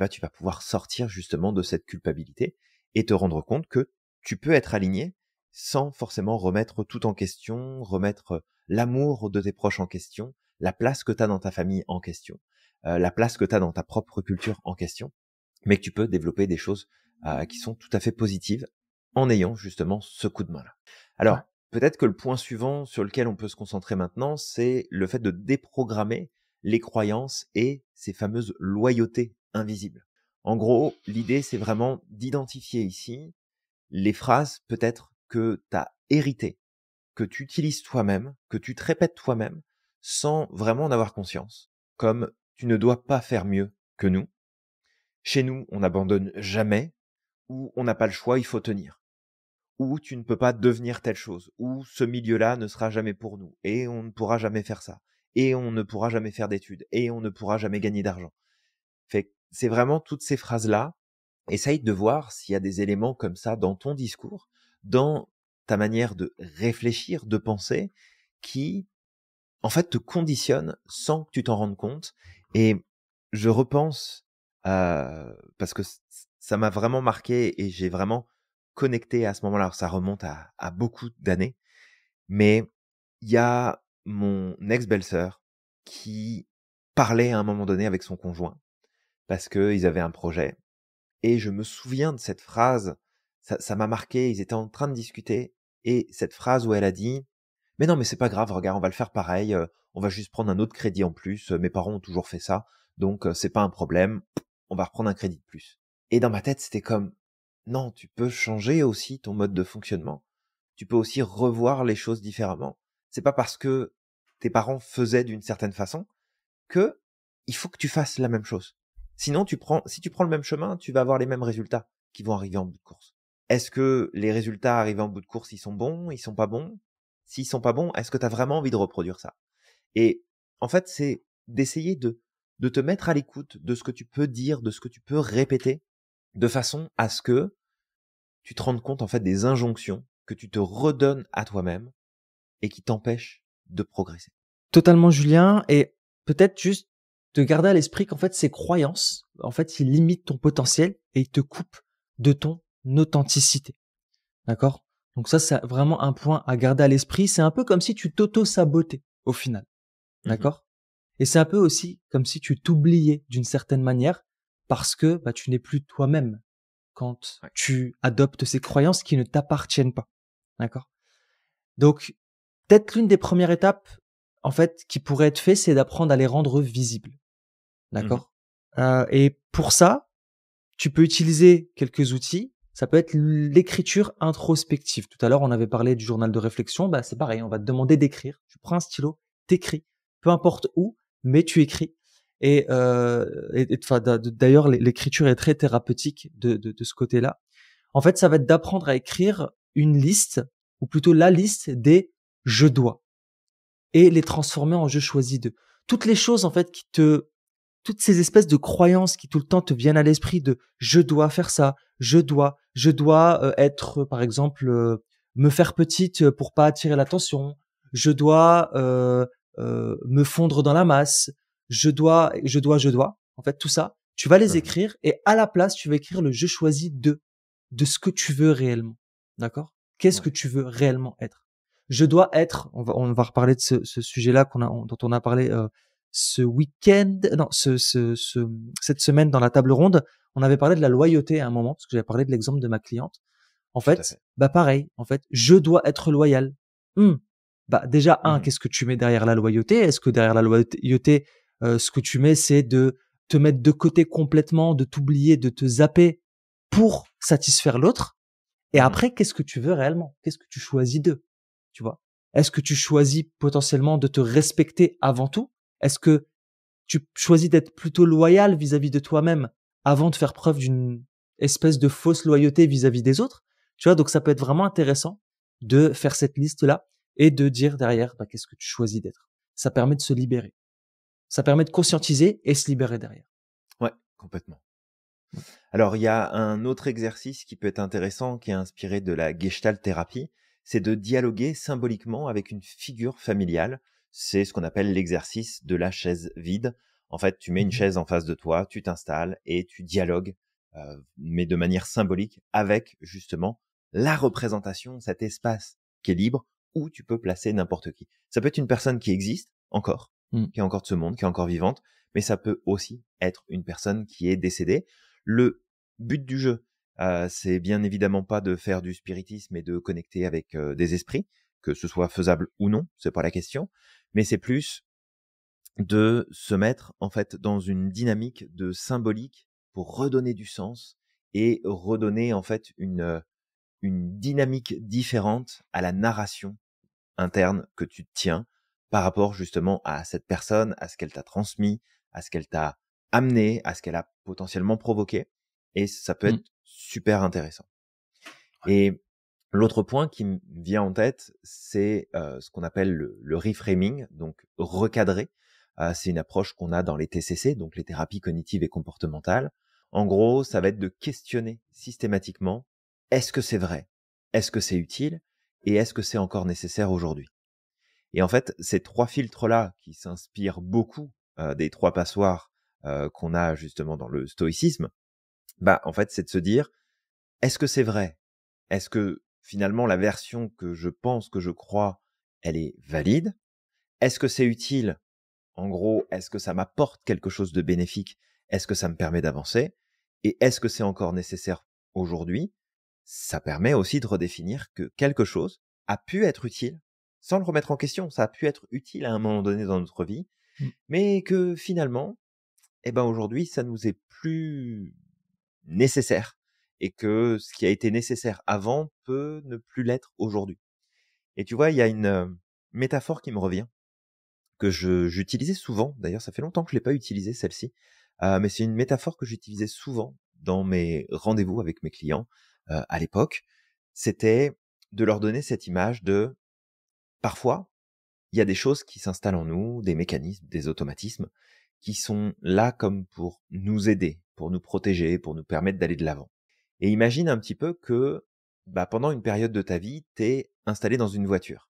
tu vas pouvoir sortir justement de cette culpabilité et te rendre compte que tu peux être aligné sans forcément remettre tout en question, remettre l'amour de tes proches en question, la place que tu as dans ta famille en question, la place que tu as dans ta propre culture en question, mais que tu peux développer des choses qui sont tout à fait positives en ayant justement ce coup de main-là. Alors, Ouais. peut-être que le point suivant sur lequel on peut se concentrer maintenant, c'est le fait de déprogrammer les croyances et ces fameuses loyautés invisibles. En gros, l'idée, c'est vraiment d'identifier ici les phrases peut-être que tu as héritées, que tu utilises toi-même, que tu te répètes toi-même, sans vraiment en avoir conscience, comme tu ne dois pas faire mieux que nous. Chez nous, on n'abandonne jamais, ou on n'a pas le choix, il faut tenir. Ou tu ne peux pas devenir telle chose, ou ce milieu-là ne sera jamais pour nous, et on ne pourra jamais faire ça, et on ne pourra jamais faire d'études, et on ne pourra jamais gagner d'argent. C'est vraiment toutes ces phrases-là. Essaye de voir s'il y a des éléments comme ça dans ton discours, dans ta manière de réfléchir, de penser, qui en fait te conditionnent sans que tu t'en rendes compte. Et je repense, parce que ça m'a vraiment marqué et j'ai vraiment connecté à ce moment-là. Alors ça remonte à beaucoup d'années, mais il y a mon ex-belle-sœur qui parlait à un moment donné avec son conjoint parce qu'ils avaient un projet. Et je me souviens de cette phrase, ça m'a marqué, ils étaient en train de discuter et cette phrase où elle a dit: «Mais non, mais c'est pas grave, regarde, on va le faire pareil, on va juste prendre un autre crédit en plus, mes parents ont toujours fait ça, donc c'est pas un problème, on va reprendre un crédit de plus». Et dans ma tête, c'était comme: «Non, tu peux changer aussi ton mode de fonctionnement. Tu peux aussi revoir les choses différemment. C'est pas parce que tes parents faisaient d'une certaine façon que il faut que tu fasses la même chose. Sinon, si tu prends le même chemin, tu vas avoir les mêmes résultats qui vont arriver en bout de course. Est-ce que les résultats arrivés en bout de course, ils sont bons, ils sont pas bons? S'ils sont pas bons, est-ce que tu as vraiment envie de reproduire ça? Et en fait, c'est d'essayer de te mettre à l'écoute de ce que tu peux dire, de ce que tu peux répéter, de façon à ce que tu te rendes compte en fait des injonctions que tu te redonnes à toi-même et qui t'empêchent de progresser. Totalement, Julien. Et peut-être juste de garder à l'esprit qu'en fait, ces croyances, en fait, ils limitent ton potentiel et ils te coupent de ton authenticité. D'accord? Donc ça, c'est vraiment un point à garder à l'esprit. C'est un peu comme si tu t'auto-sabotais au final. Mmh. D'accord? Et c'est un peu aussi comme si tu t'oubliais d'une certaine manière parce que tu n'es plus toi-même quand Ouais. tu adoptes ces croyances qui ne t'appartiennent pas. D'accord? Donc, peut-être l'une des premières étapes, en fait, qui pourrait être fait, c'est d'apprendre à les rendre visibles. Mmh. D'accord? Et pour ça, tu peux utiliser quelques outils. Ça peut être l'écriture introspective. Tout à l'heure, on avait parlé du journal de réflexion. C'est pareil, on va te demander d'écrire. Tu prends un stylo, t'écris. Peu importe où, mais tu écris. D'ailleurs, l'écriture est très thérapeutique de ce côté-là. En fait, ça va être d'apprendre à écrire une liste, ou plutôt la liste des je dois, et les transformer en je choisis de. Toutes les choses, en fait, toutes ces espèces de croyances qui tout le temps te viennent à l'esprit de je dois faire ça, je dois être, par exemple, me faire petite pour pas attirer l'attention, je dois me fondre dans la masse, je dois. En fait, tout ça, tu vas les Mmh. écrire et à la place, tu vas écrire le je choisis de ce que tu veux réellement. D'accord? Qu'est-ce que Ouais. tu veux réellement être? Je dois être, on va reparler de ce sujet-là dont on a parlé ce week-end, non, cette semaine dans la table ronde. On avait parlé de la loyauté à un moment, parce que j'avais parlé de l'exemple de ma cliente. En Tout à fait, fait. pareil, en fait, je dois être loyal. Hmm. Déjà, Mmh. qu'est-ce que tu mets derrière la loyauté? Est-ce que derrière la loyauté, ce que tu mets, c'est de te mettre de côté complètement, de t'oublier, de te zapper pour satisfaire l'autre? Et Mmh. après, qu'est-ce que tu veux réellement? Qu'est-ce que tu choisis d'eux? Tu vois? Est-ce que tu choisis potentiellement de te respecter avant tout? Est-ce que tu choisis d'être plutôt loyal vis-à-vis de toi-même avant de faire preuve d'une espèce de fausse loyauté vis-à-vis des autres. Tu vois, donc ça peut être vraiment intéressant de faire cette liste-là et de dire derrière, qu'est-ce que tu choisis d'être. Ça permet de se libérer. Ça permet de conscientiser et se libérer derrière. Ouais, complètement. Alors, il y a un autre exercice qui peut être intéressant, qui est inspiré de la Gestalt thérapie, c'est de dialoguer symboliquement avec une figure familiale. C'est ce qu'on appelle l'exercice de la chaise vide. En fait, tu mets une chaise en face de toi, tu t'installes et tu dialogues, mais de manière symbolique, avec justement la représentation, cet espace qui est libre, où tu peux placer n'importe qui. Ça peut être une personne qui existe encore, qui est encore de ce monde, qui est encore vivante, mais ça peut aussi être une personne qui est décédée. Le but du jeu, c'est bien évidemment pas de faire du spiritisme et de connecter avec des esprits, que ce soit faisable ou non, c'est pas la question, mais c'est plus de se mettre en fait dans une dynamique de symbolique pour redonner du sens et redonner en fait une dynamique différente à la narration interne que tu tiens par rapport justement à cette personne, à ce qu'elle t'a transmis, à ce qu'elle t'a amené, à ce qu'elle a potentiellement provoqué. Et ça peut être super intéressant. Et l'autre point qui me vient en tête, c'est ce qu'on appelle le reframing, donc recadrer. C'est une approche qu'on a dans les TCC, donc les thérapies cognitives et comportementales. En gros, ça va être de questionner systématiquement, est-ce que c'est vrai? Est-ce que c'est utile? Et est-ce que c'est encore nécessaire aujourd'hui? Et en fait, ces trois filtres-là qui s'inspirent beaucoup des trois passoires qu'on a justement dans le stoïcisme, en fait, c'est de se dire, est-ce que c'est vrai? Est-ce que finalement la version que je pense, que je crois, elle est valide? Est-ce que c'est utile? En gros, est-ce que ça m'apporte quelque chose de bénéfique? Est-ce que ça me permet d'avancer? Et est-ce que c'est encore nécessaire aujourd'hui? Ça permet aussi de redéfinir que quelque chose a pu être utile, sans le remettre en question. Ça a pu être utile à un moment donné dans notre vie, mais que finalement, aujourd'hui, ça nous est plus nécessaire et que ce qui a été nécessaire avant peut ne plus l'être aujourd'hui. Et tu vois, il y a une métaphore qui me revient, que j'utilisais souvent. D'ailleurs, ça fait longtemps que je l'ai pas utilisée, celle-ci. Mais c'est une métaphore que j'utilisais souvent dans mes rendez-vous avec mes clients à l'époque. C'était de leur donner cette image de, parfois, il y a des choses qui s'installent en nous, des mécanismes, des automatismes, qui sont là comme pour nous aider, pour nous protéger, pour nous permettre d'aller de l'avant. Et imagine un petit peu que pendant une période de ta vie, t'es installé dans une voiture.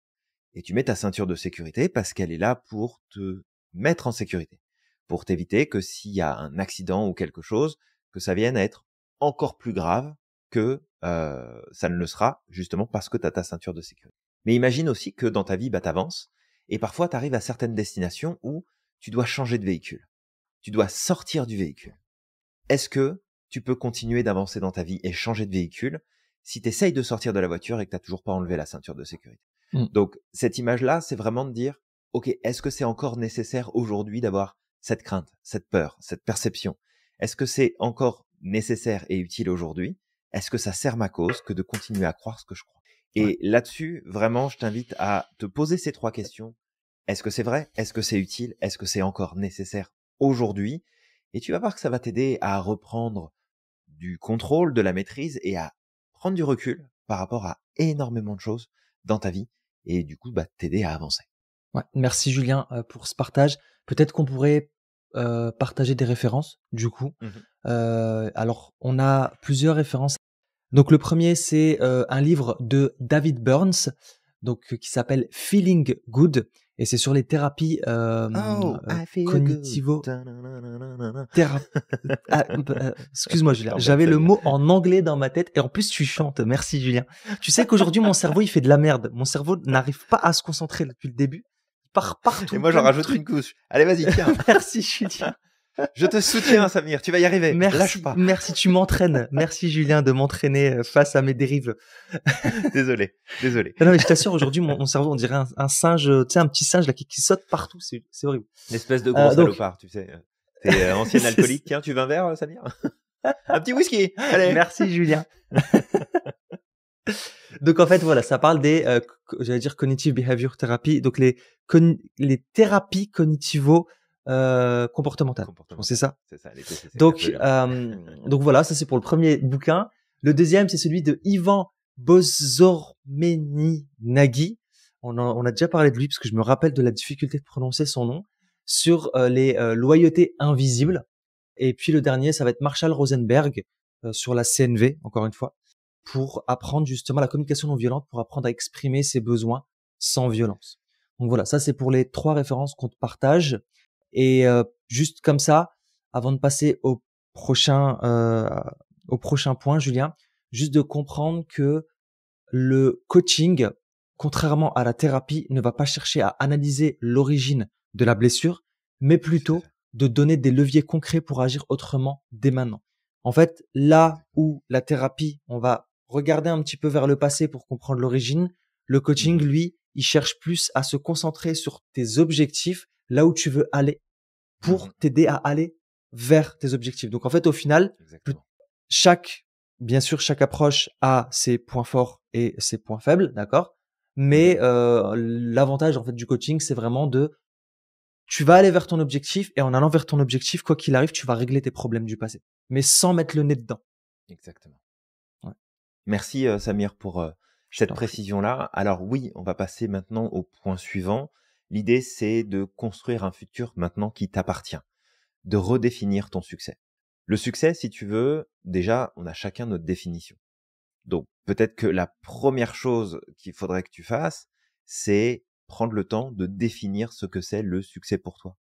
Et tu mets ta ceinture de sécurité parce qu'elle est là pour te mettre en sécurité, pour t'éviter que s'il y a un accident ou quelque chose, que ça vienne à être encore plus grave que ça ne le sera, justement parce que tu as ta ceinture de sécurité. Mais imagine aussi que dans ta vie, t'avances, et parfois tu arrives à certaines destinations où tu dois changer de véhicule. Tu dois sortir du véhicule. Est-ce que tu peux continuer d'avancer dans ta vie et changer de véhicule si tu essayes de sortir de la voiture et que tu n'as toujours pas enlevé la ceinture de sécurité? Donc, cette image-là, c'est vraiment de dire, OK, est-ce que c'est encore nécessaire aujourd'hui d'avoir cette crainte, cette peur, cette perception? Est-ce que c'est encore nécessaire et utile aujourd'hui? Est-ce que ça sert ma cause que de continuer à croire ce que je crois? Et là-dessus, vraiment, je t'invite à te poser ces trois questions. Est-ce que c'est vrai? Est-ce que c'est utile? Est-ce que c'est encore nécessaire aujourd'hui? Et tu vas voir que ça va t'aider à reprendre du contrôle, de la maîtrise et à prendre du recul par rapport à énormément de choses dans ta vie et du coup, t'aider à avancer. Ouais, merci Julien pour ce partage. Peut-être qu'on pourrait partager des références du coup. Alors, on a plusieurs références. Donc, le premier, c'est un livre de David Burns, donc qui s'appelle « Good » et c'est sur les thérapies cognitivo. Excuse-moi Julien, j'avais le mot en anglais dans ma tête et en plus tu chantes. Merci Julien. Tu sais qu'aujourd'hui mon cerveau il fait de la merde. Mon cerveau n'arrive pas à se concentrer depuis le début. Il part partout. Et moi j'en rajoute une couche. Allez vas-y tiens. Merci Julien. Je te soutiens Samir, tu vas y arriver. Merci, lâche pas. Merci, tu m'entraînes. Merci Julien de m'entraîner face à mes dérives. Désolé. Non mais je t'assure, aujourd'hui mon cerveau on dirait un singe, tu sais un petit singe là qui saute partout, c'est horrible. Une espèce de gros salopard, tu sais. T'es ancien alcoolique, tiens, tu veux un verre Samir? Un petit whisky. Allez. Merci Julien. Donc en fait voilà, ça parle des j'allais dire cognitive behavior therapy, donc les thérapies cognitivo comportementale. Je pense que c'est Comportemental. ça. C'est ça, les TCC, Donc, absolument. donc voilà, ça c'est pour le premier bouquin. Le deuxième, c'est celui de Ivan Bozormeni-Nagy. On a déjà parlé de lui parce que je me rappelle de la difficulté de prononcer son nom sur les loyautés invisibles. Et puis le dernier, ça va être Marshall Rosenberg sur la CNV, encore une fois, pour apprendre justement la communication non violente, pour apprendre à exprimer ses besoins sans violence. Donc voilà, ça c'est pour les 3 références qu'on te partage. Et juste comme ça, avant de passer au prochain point, Julien, juste de comprendre que le coaching, contrairement à la thérapie, ne va pas chercher à analyser l'origine de la blessure, mais Tout à plutôt fait. de donner des leviers concrets pour agir autrement dès maintenant. En fait, là Exactement. où la thérapie, on va regarder un petit peu vers le passé pour comprendre l'origine, le coaching, Mhm. lui, il cherche plus à se concentrer sur tes objectifs, là où tu veux aller, Mhm. pour t'aider à aller vers tes objectifs. Donc en fait, au final, Exactement. chaque, bien sûr, chaque approche a ses points forts et ses points faibles, d'accord? Mhm. Mais l'avantage en fait du coaching, c'est vraiment tu vas aller vers ton objectif et en allant vers ton objectif, quoi qu'il arrive, tu vas régler tes problèmes du passé, mais sans mettre le nez dedans. Exactement. Ouais, Merci Samir pour je cette t'en prie. précision-là. Alors oui, on va passer maintenant au point suivant. L'idée, c'est de construire un futur maintenant qui t'appartient, de redéfinir ton succès. Le succès, si tu veux, déjà, on a chacun notre définition. Donc peut-être que la première chose qu'il faudrait que tu fasses, c'est prendre le temps de définir ce que c'est le succès pour toi.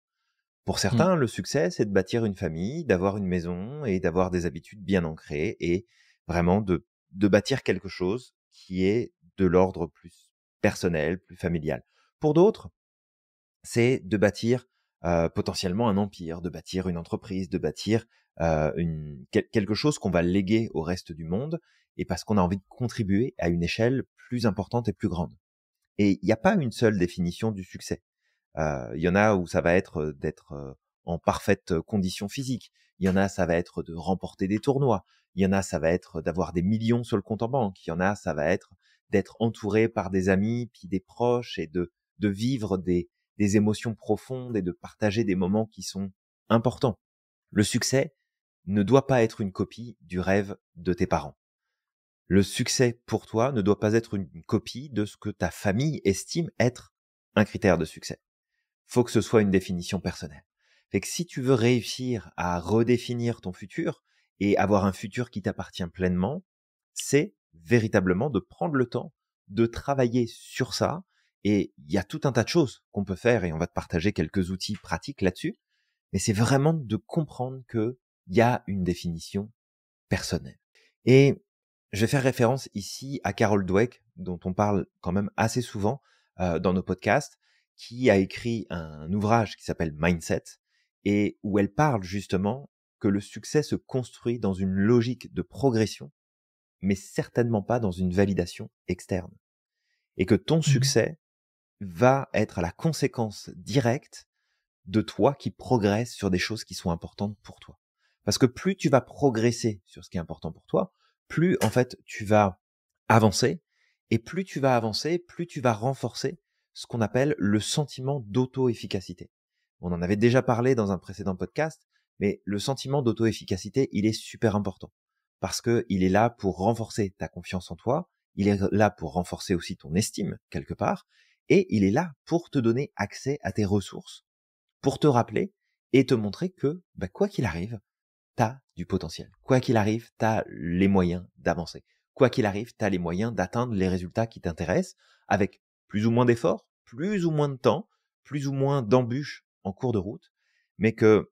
Pour Mmh. certains, le succès, c'est de bâtir une famille, d'avoir une maison et d'avoir des habitudes bien ancrées et vraiment de bâtir quelque chose qui est de l'ordre plus personnel, plus familial. Pour d'autres, c'est de bâtir potentiellement un empire, de bâtir une entreprise, de bâtir quelque chose qu'on va léguer au reste du monde et parce qu'on a envie de contribuer à une échelle plus importante et plus grande. Et il n'y a pas une seule définition du succès. Il y en a où ça va être d'être en parfaite condition physique. Il y en a, ça va être de remporter des tournois. Il y en a, ça va être d'avoir des millions sur le compte en banque. Il y en a, ça va être d'être entouré par des amis, puis des proches et de vivre des émotions profondes et de partager des moments qui sont importants. Le succès ne doit pas être une copie du rêve de tes parents. Le succès pour toi ne doit pas être une copie de ce que ta famille estime être un critère de succès. Faut que ce soit une définition personnelle. Fait que si tu veux réussir à redéfinir ton futur et avoir un futur qui t'appartient pleinement, c'est véritablement de prendre le temps de travailler sur ça. Et il y a tout un tas de choses qu'on peut faire et on va te partager quelques outils pratiques là-dessus. Mais c'est vraiment de comprendre que il y a une définition personnelle. Et je vais faire référence ici à Carol Dweck, dont on parle quand même assez souvent dans nos podcasts, qui a écrit un ouvrage qui s'appelle Mindset, et où elle parle justement que le succès se construit dans une logique de progression, mais certainement pas dans une validation externe. Et que ton Mmh. succès va être la conséquence directe de toi qui progresse sur des choses qui sont importantes pour toi. Parce que plus tu vas progresser sur ce qui est important pour toi, plus en fait tu vas avancer, et plus tu vas avancer, plus tu vas renforcer ce qu'on appelle le sentiment d'auto-efficacité. On en avait déjà parlé dans un précédent podcast, mais le sentiment d'auto-efficacité, il est super important parce que il est là pour renforcer ta confiance en toi, il est là pour renforcer aussi ton estime quelque part, et il est là pour te donner accès à tes ressources, pour te rappeler et te montrer que, quoi qu'il arrive, t'as du potentiel. Quoi qu'il arrive, t'as les moyens d'avancer. Quoi qu'il arrive, t'as les moyens d'atteindre les résultats qui t'intéressent avec plus ou moins d'efforts, plus ou moins de temps, plus ou moins d'embûches en cours de route, mais que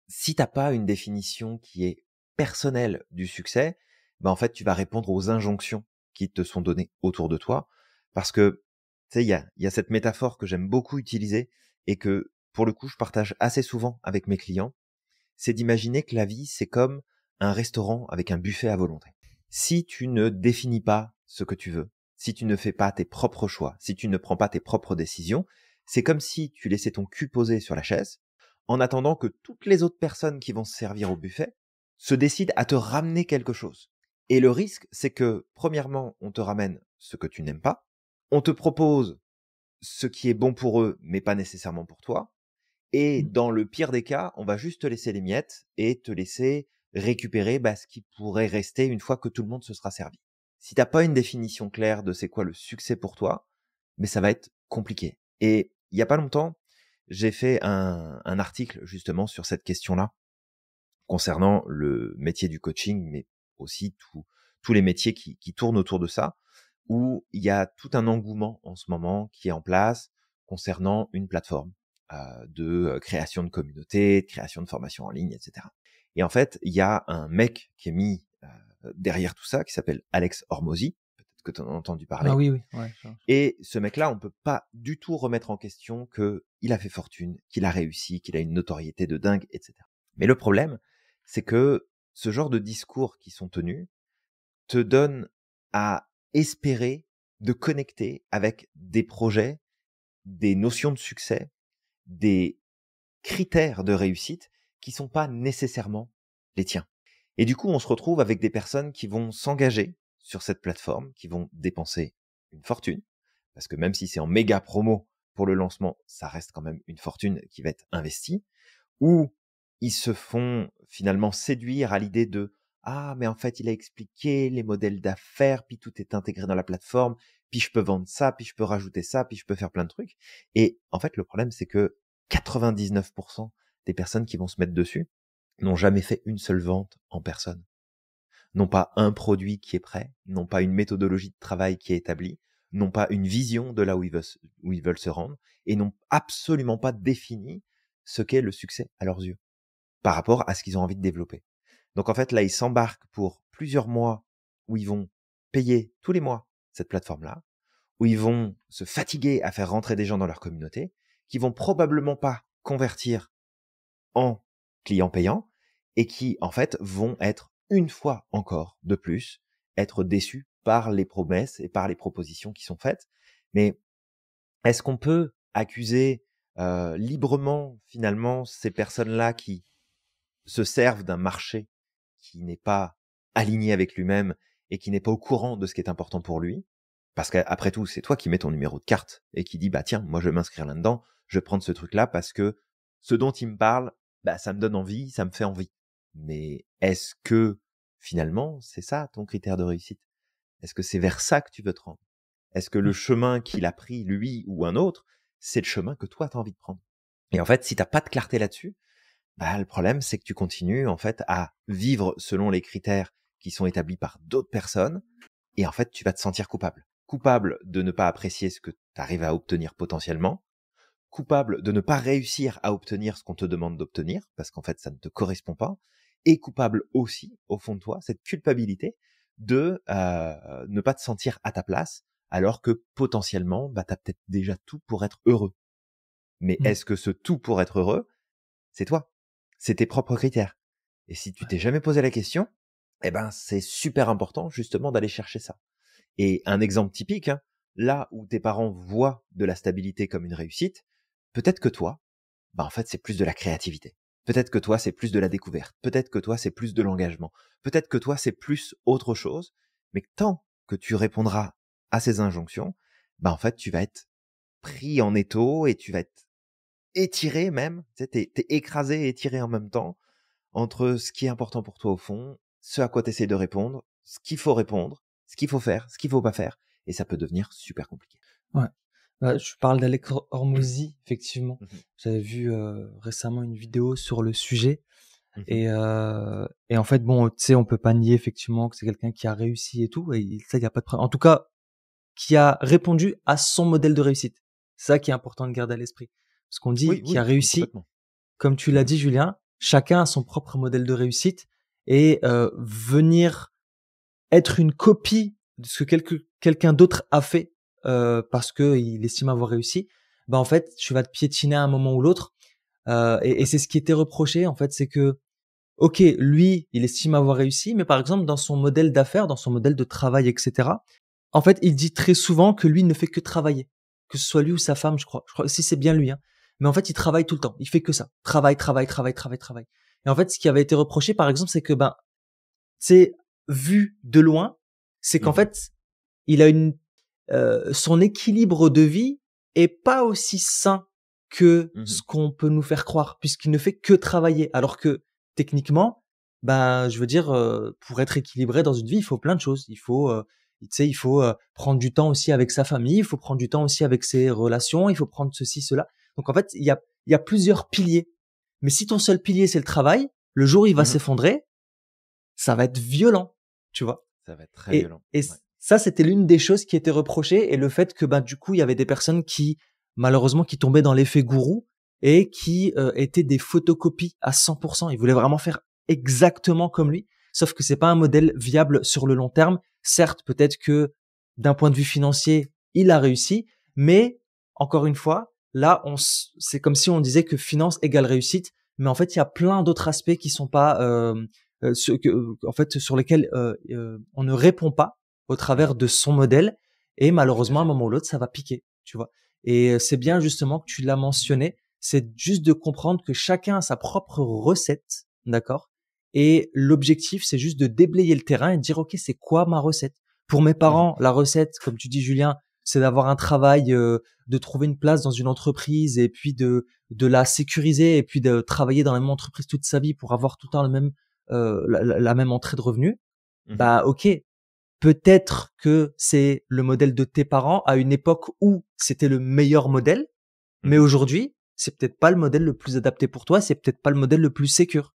si t'as pas une définition qui est personnelle du succès, en fait, tu vas répondre aux injonctions qui te sont données autour de toi, parce que, tu sais, il y a cette métaphore que j'aime beaucoup utiliser et que, pour le coup, je partage assez souvent avec mes clients, c'est d'imaginer que la vie, c'est comme un restaurant avec un buffet à volonté. Si tu ne définis pas ce que tu veux, si tu ne fais pas tes propres choix, si tu ne prends pas tes propres décisions, c'est comme si tu laissais ton cul posé sur la chaise, en attendant que toutes les autres personnes qui vont se servir au buffet se décident à te ramener quelque chose. Et le risque, c'est que, premièrement, on te ramène ce que tu n'aimes pas, on te propose ce qui est bon pour eux, mais pas nécessairement pour toi, Et dans le pire des cas, on va juste te laisser les miettes et te laisser récupérer ce qui pourrait rester une fois que tout le monde se sera servi. Si t'as pas une définition claire de c'est quoi le succès pour toi, mais ça va être compliqué. Et il y a pas longtemps, j'ai fait un article justement sur cette question-là, concernant le métier du coaching, mais aussi tous les métiers qui tournent autour de ça, où il y a tout un engouement en ce moment qui est en place concernant une plateforme de création de communauté, de création de formation en ligne, etc. Et en fait, il y a un mec qui est mis derrière tout ça, qui s'appelle Alex Hormozy, peut-être que tu en as entendu parler. Ah oui, ouais. Et ce mec-là, on peut pas du tout remettre en question qu'il a fait fortune, qu'il a réussi, qu'il a une notoriété de dingue, etc. Mais le problème, c'est que ce genre de discours qui sont tenus te donne à espérer de connecter avec des projets, des notions de succès, des critères de réussite qui sont pas nécessairement les tiens. Et du coup, on se retrouve avec des personnes qui vont s'engager sur cette plateforme, qui vont dépenser une fortune, parce que même si c'est en méga promo pour le lancement, ça reste quand même une fortune qui va être investie, ou ils se font finalement séduire à l'idée de ah, mais en fait, il a expliqué les modèles d'affaires, puis tout est intégré dans la plateforme, puis je peux vendre ça, puis je peux rajouter ça, puis je peux faire plein de trucs. Et en fait, le problème, c'est que 99% des personnes qui vont se mettre dessus n'ont jamais fait une seule vente en personne. N'ont pas un produit qui est prêt, n'ont pas une méthodologie de travail qui est établie, n'ont pas une vision de là où ils veulent se rendre, et n'ont absolument pas défini ce qu'est le succès à leurs yeux, par rapport à ce qu'ils ont envie de développer. Donc en fait, là, ils s'embarquent pour plusieurs mois où ils vont payer tous les mois cette plateforme-là, où ils vont se fatiguer à faire rentrer des gens dans leur communauté, qui vont probablement pas convertir en clients payants, et qui, en fait, vont être une fois encore de plus, être déçus par les promesses et par les propositions qui sont faites. Mais est-ce qu'on peut accuser librement, finalement, ces personnes-là qui se servent d'un marché qui n'est pas aligné avec lui-même et qui n'est pas au courant de ce qui est important pour lui? Parce qu'après tout, c'est toi qui mets ton numéro de carte et qui dit, tiens, moi je vais m'inscrire là-dedans, je vais prendre ce truc-là parce que ce dont il me parle, ça me donne envie, ça me fait envie. Mais est-ce que finalement, c'est ça ton critère de réussite? Est-ce que c'est vers ça que tu veux te rendre? Est-ce que le chemin qu'il a pris, lui ou un autre, c'est le chemin que toi tu as envie de prendre? Et en fait, si t'as pas de clarté là-dessus, le problème, c'est que tu continues, en fait, à vivre selon les critères qui sont établis par d'autres personnes. Et en fait, tu vas te sentir coupable. Coupable de ne pas apprécier ce que tu arrives à obtenir potentiellement. Coupable de ne pas réussir à obtenir ce qu'on te demande d'obtenir, parce qu'en fait, ça ne te correspond pas. Et coupable aussi, au fond de toi, cette culpabilité de ne pas te sentir à ta place, alors que potentiellement, tu as peut-être déjà tout pour être heureux. Mais est-ce que ce tout pour être heureux, c'est toi? C'est tes propres critères. Et si tu t'es jamais posé la question, c'est super important justement d'aller chercher ça. Et un exemple typique, là où tes parents voient de la stabilité comme une réussite, peut-être que toi, en fait, c'est plus de la créativité. Peut-être que toi, c'est plus de la découverte. Peut-être que toi, c'est plus de l'engagement. Peut-être que toi, c'est plus autre chose. Mais tant que tu répondras à ces injonctions, en fait, tu vas être pris en étau et tu vas être étiré même. Tu sais, t'es écrasé et étiré en même temps entre ce qui est important pour toi au fond, ce à quoi tu essaies de répondre, ce qu'il faut répondre, ce qu'il faut faire, ce qu'il faut pas faire. Et ça peut devenir super compliqué. Ouais. Je parle d'Alex Hormozy, effectivement. Mhm. J'avais vu récemment une vidéo sur le sujet. Mhm. Et en fait, bon, tu sais, on peut pas nier effectivement que c'est quelqu'un qui a réussi et tout. Et ça, il y a pas de problème. En tout cas, qui a répondu à son modèle de réussite. C'est ça qui est important de garder à l'esprit. Parce qu'on dit qu'il a réussi, complètement. comme tu l'as dit, Julien, chacun a son propre modèle de réussite. Et venir être une copie de ce que quelqu'un d'autre a fait parce que il estime avoir réussi, en fait, tu vas te piétiner à un moment ou l'autre. Et c'est ce qui était reproché, en fait, c'est que, ok, lui, il estime avoir réussi, mais par exemple, dans son modèle d'affaires, dans son modèle de travail, etc., en fait, il dit très souvent que lui ne fait que travailler. Que ce soit lui ou sa femme, je crois. Si c'est bien lui, hein. Mais en fait, il travaille tout le temps. Il fait que ça. Travail. Et en fait, ce qui avait été reproché, par exemple, c'est que, c'est vu de loin, c'est qu'en fait, il a son équilibre de vie est pas aussi sain que Mmh. ce qu'on peut nous faire croire, puisqu'il ne fait que travailler. Alors que techniquement, ben, je veux dire, pour être équilibré dans une vie, il faut plein de choses. Tu sais, il faut prendre du temps aussi avec sa famille, il faut prendre du temps aussi avec ses relations, il faut prendre ceci, cela. Donc en fait, il y a plusieurs piliers. Mais si ton seul pilier c'est le travail, le jour où il va Mmh. s'effondrer, ça va être violent, tu vois. Ça va être très violent. Et Ouais. ça, c'était l'une des choses qui était reprochée, et le fait que bah du coup, il y avait des personnes qui malheureusement qui tombaient dans l'effet gourou et qui étaient des photocopies à 100%. Ils voulaient vraiment faire exactement comme lui, sauf que c'est pas un modèle viable sur le long terme. Certes, peut-être que d'un point de vue financier, il a réussi, mais encore une fois, là, c'est comme si on disait que finance égale réussite, mais en fait, il y a plein d'autres aspects qui sont pas en fait, sur lesquels on ne répond pas au Mmh. travers de son modèle, et Tout à malheureusement, à un fait. moment ou l'autre, ça va piquer, tu vois. Et c'est bien justement que tu l'as mentionné, c'est juste de comprendre que chacun a sa propre recette, d'accord. Et l'objectif, c'est juste de déblayer le terrain et de dire, ok, c'est quoi ma recette? Pour mes Mmh. parents, la recette, comme tu dis, Julien, c'est d'avoir un travail, de trouver une place dans une entreprise, et puis de la sécuriser, et puis de travailler dans la même entreprise toute sa vie pour avoir tout le temps le même la même entrée de revenus. Mmh. Bah ok, peut-être que c'est le modèle de tes parents à une époque où c'était le meilleur modèle, mais Mmh. aujourd'hui, c'est peut-être pas le modèle le plus adapté pour toi, c'est peut-être pas le modèle le plus sécure.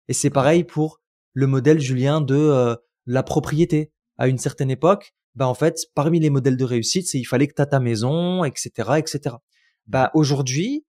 Et c'est pareil Complètement. pour le modèle, Julien, de la propriété. À une certaine époque, bah en fait, parmi les modèles de réussite, c'est il fallait que tu aies ta maison, etc., etc. Mmh. Bah aujourd'hui,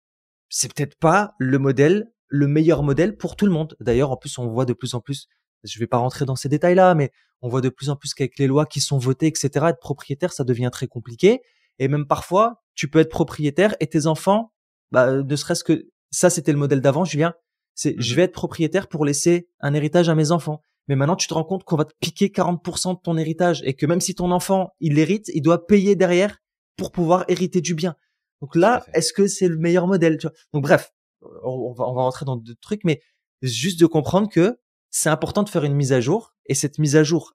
c'est peut-être pas le modèle, le meilleur modèle pour tout le monde. D'ailleurs, en plus, on voit de plus en plus, je vais pas rentrer dans ces détails-là, mais on voit de plus en plus qu'avec les lois qui sont votées, etc., être propriétaire, ça devient très compliqué. Et même parfois, tu peux être propriétaire et tes enfants, bah, ne serait-ce que ça, c'était le modèle d'avant, Julien. C'est, je Mmh. vais être propriétaire pour laisser un héritage à mes enfants. Mais maintenant, tu te rends compte qu'on va te piquer 40% de ton héritage, et que même si ton enfant, il l'hérite, il doit payer derrière pour pouvoir hériter du bien. Donc Tout à là, fait. est-ce que c'est le meilleur modèle, tu vois? Donc bref, on va rentrer dans d'autres trucs, mais juste de comprendre que c'est important de faire une mise à jour. Et cette mise à jour,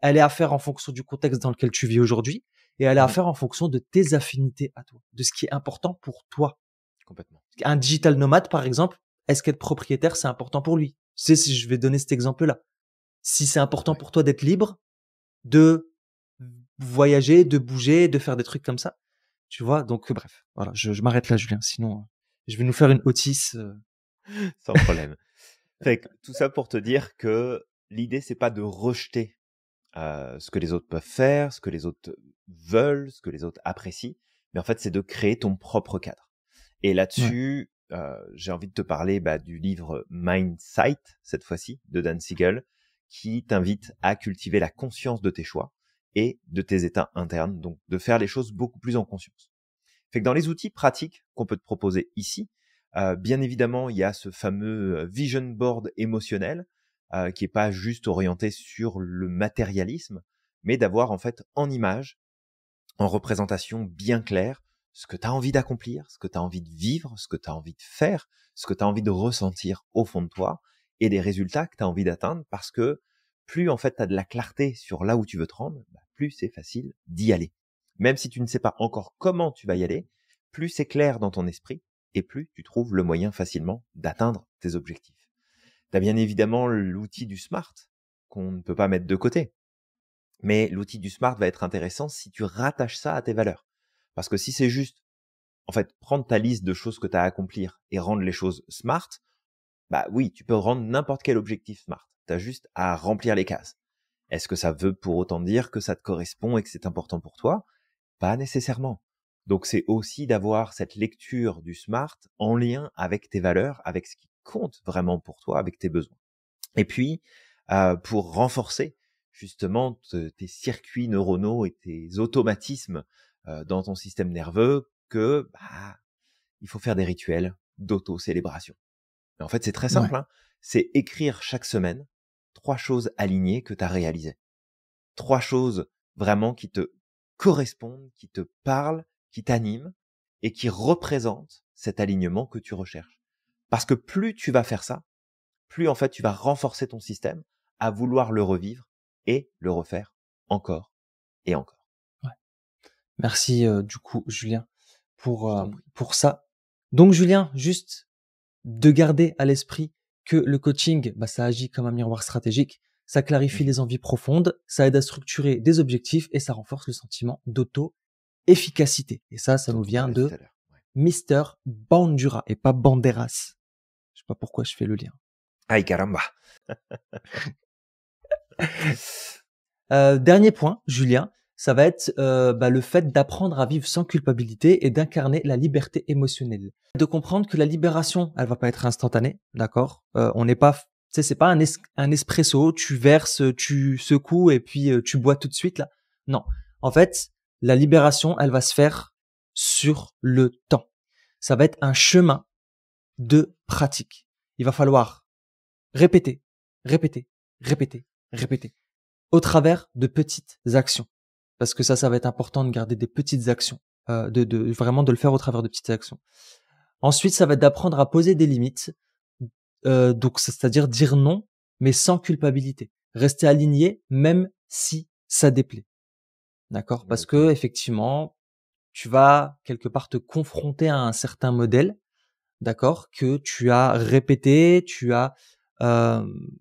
elle est à faire en fonction du contexte dans lequel tu vis aujourd'hui, et elle est à Mmh. faire en fonction de tes affinités à toi, de ce qui est important pour toi. Complètement. Un digital nomade, par exemple, est-ce qu'être propriétaire, c'est important pour lui? C'est, si je vais donner cet exemple-là. Si c'est important Ouais. pour toi d'être libre, de voyager, de bouger, de faire des trucs comme ça, tu vois. Donc bref, voilà, je m'arrête là, Julien. Sinon, je vais nous faire une otisse. Sans problème. Fait que tout ça pour te dire que l'idée, c'est pas de rejeter ce que les autres peuvent faire, ce que les autres veulent, ce que les autres apprécient, mais en fait, c'est de créer ton propre cadre. Et Ouais, là-dessus, j'ai envie de te parler du livre Mindsight, cette fois-ci, de Dan Siegel, qui t'invite à cultiver la conscience de tes choix et de tes états internes, donc de faire les choses beaucoup plus en conscience. Fait que dans les outils pratiques qu'on peut te proposer ici, bien évidemment, il y a ce fameux vision board émotionnel, qui est pas juste orienté sur le matérialisme, mais d'avoir en fait en image, en représentation bien claire, ce que tu as envie d'accomplir, ce que tu as envie de vivre, ce que tu as envie de faire, ce que tu as envie de ressentir au fond de toi, et les résultats que tu as envie d'atteindre, parce que plus en fait tu as de la clarté sur là où tu veux te rendre, plus c'est facile d'y aller. Même si tu ne sais pas encore comment tu vas y aller, plus c'est clair dans ton esprit, et plus tu trouves le moyen facilement d'atteindre tes objectifs. Tu as bien évidemment l'outil du SMART, qu'on ne peut pas mettre de côté. Mais l'outil du SMART va être intéressant si tu rattaches ça à tes valeurs. Parce que si c'est juste, en fait, prendre ta liste de choses que tu as à accomplir et rendre les choses SMART, bah oui, tu peux rendre n'importe quel objectif SMART. Tu as juste à remplir les cases. Est-ce que ça veut pour autant dire que ça te correspond et que c'est important pour toi? Pas nécessairement. Donc c'est aussi d'avoir cette lecture du SMART en lien avec tes valeurs, avec ce qui compte vraiment pour toi, avec tes besoins. Et puis, pour renforcer justement tes circuits neuronaux et tes automatismes dans ton système nerveux, il faut faire des rituels d'auto-célébration. Et en fait, c'est très ouais, simple, hein. C'est écrire chaque semaine 3 choses alignées que tu as réalisées. 3 choses vraiment qui te correspondent, qui te parlent, qui t'animent et qui représentent cet alignement que tu recherches. Parce que plus tu vas faire ça, plus en fait tu vas renforcer ton système à vouloir le revivre et le refaire encore et encore. ouais. Merci du coup, Julien, Je t'en prie. pour ça. Donc Julien, juste de garder à l'esprit que le coaching, ça agit comme un miroir stratégique, ça clarifie les envies profondes, ça aide à structurer des objectifs et ça renforce le sentiment d'auto-efficacité. Et ça Dont nous on vient parlait de tout à l'heure. Ouais. Mister Bandura et pas Banderas. Je sais pas pourquoi je fais le lien. Ay caramba. Dernier point, Julien, ça va être le fait d'apprendre à vivre sans culpabilité et d'incarner la liberté émotionnelle. De comprendre que la libération, elle va pas être instantanée, d'accord. On n'est pas, tu sais, c'est pas un espresso, tu verses, tu secoues et puis tu bois tout de suite là. Non, en fait, la libération, elle va se faire sur le temps. Ça va être un chemin de pratique. Il va falloir répéter, répéter, répéter, répéter au travers de petites actions. Parce que ça va être important de garder des petites actions, vraiment de le faire au travers de petites actions. Ensuite, ça va être d'apprendre à poser des limites, donc c'est-à-dire dire non, mais sans culpabilité. Rester aligné, même si ça déplaît. D'accord? Parce que effectivement, tu vas quelque part te confronter à un certain modèle, d'accord, que tu as répété, tu as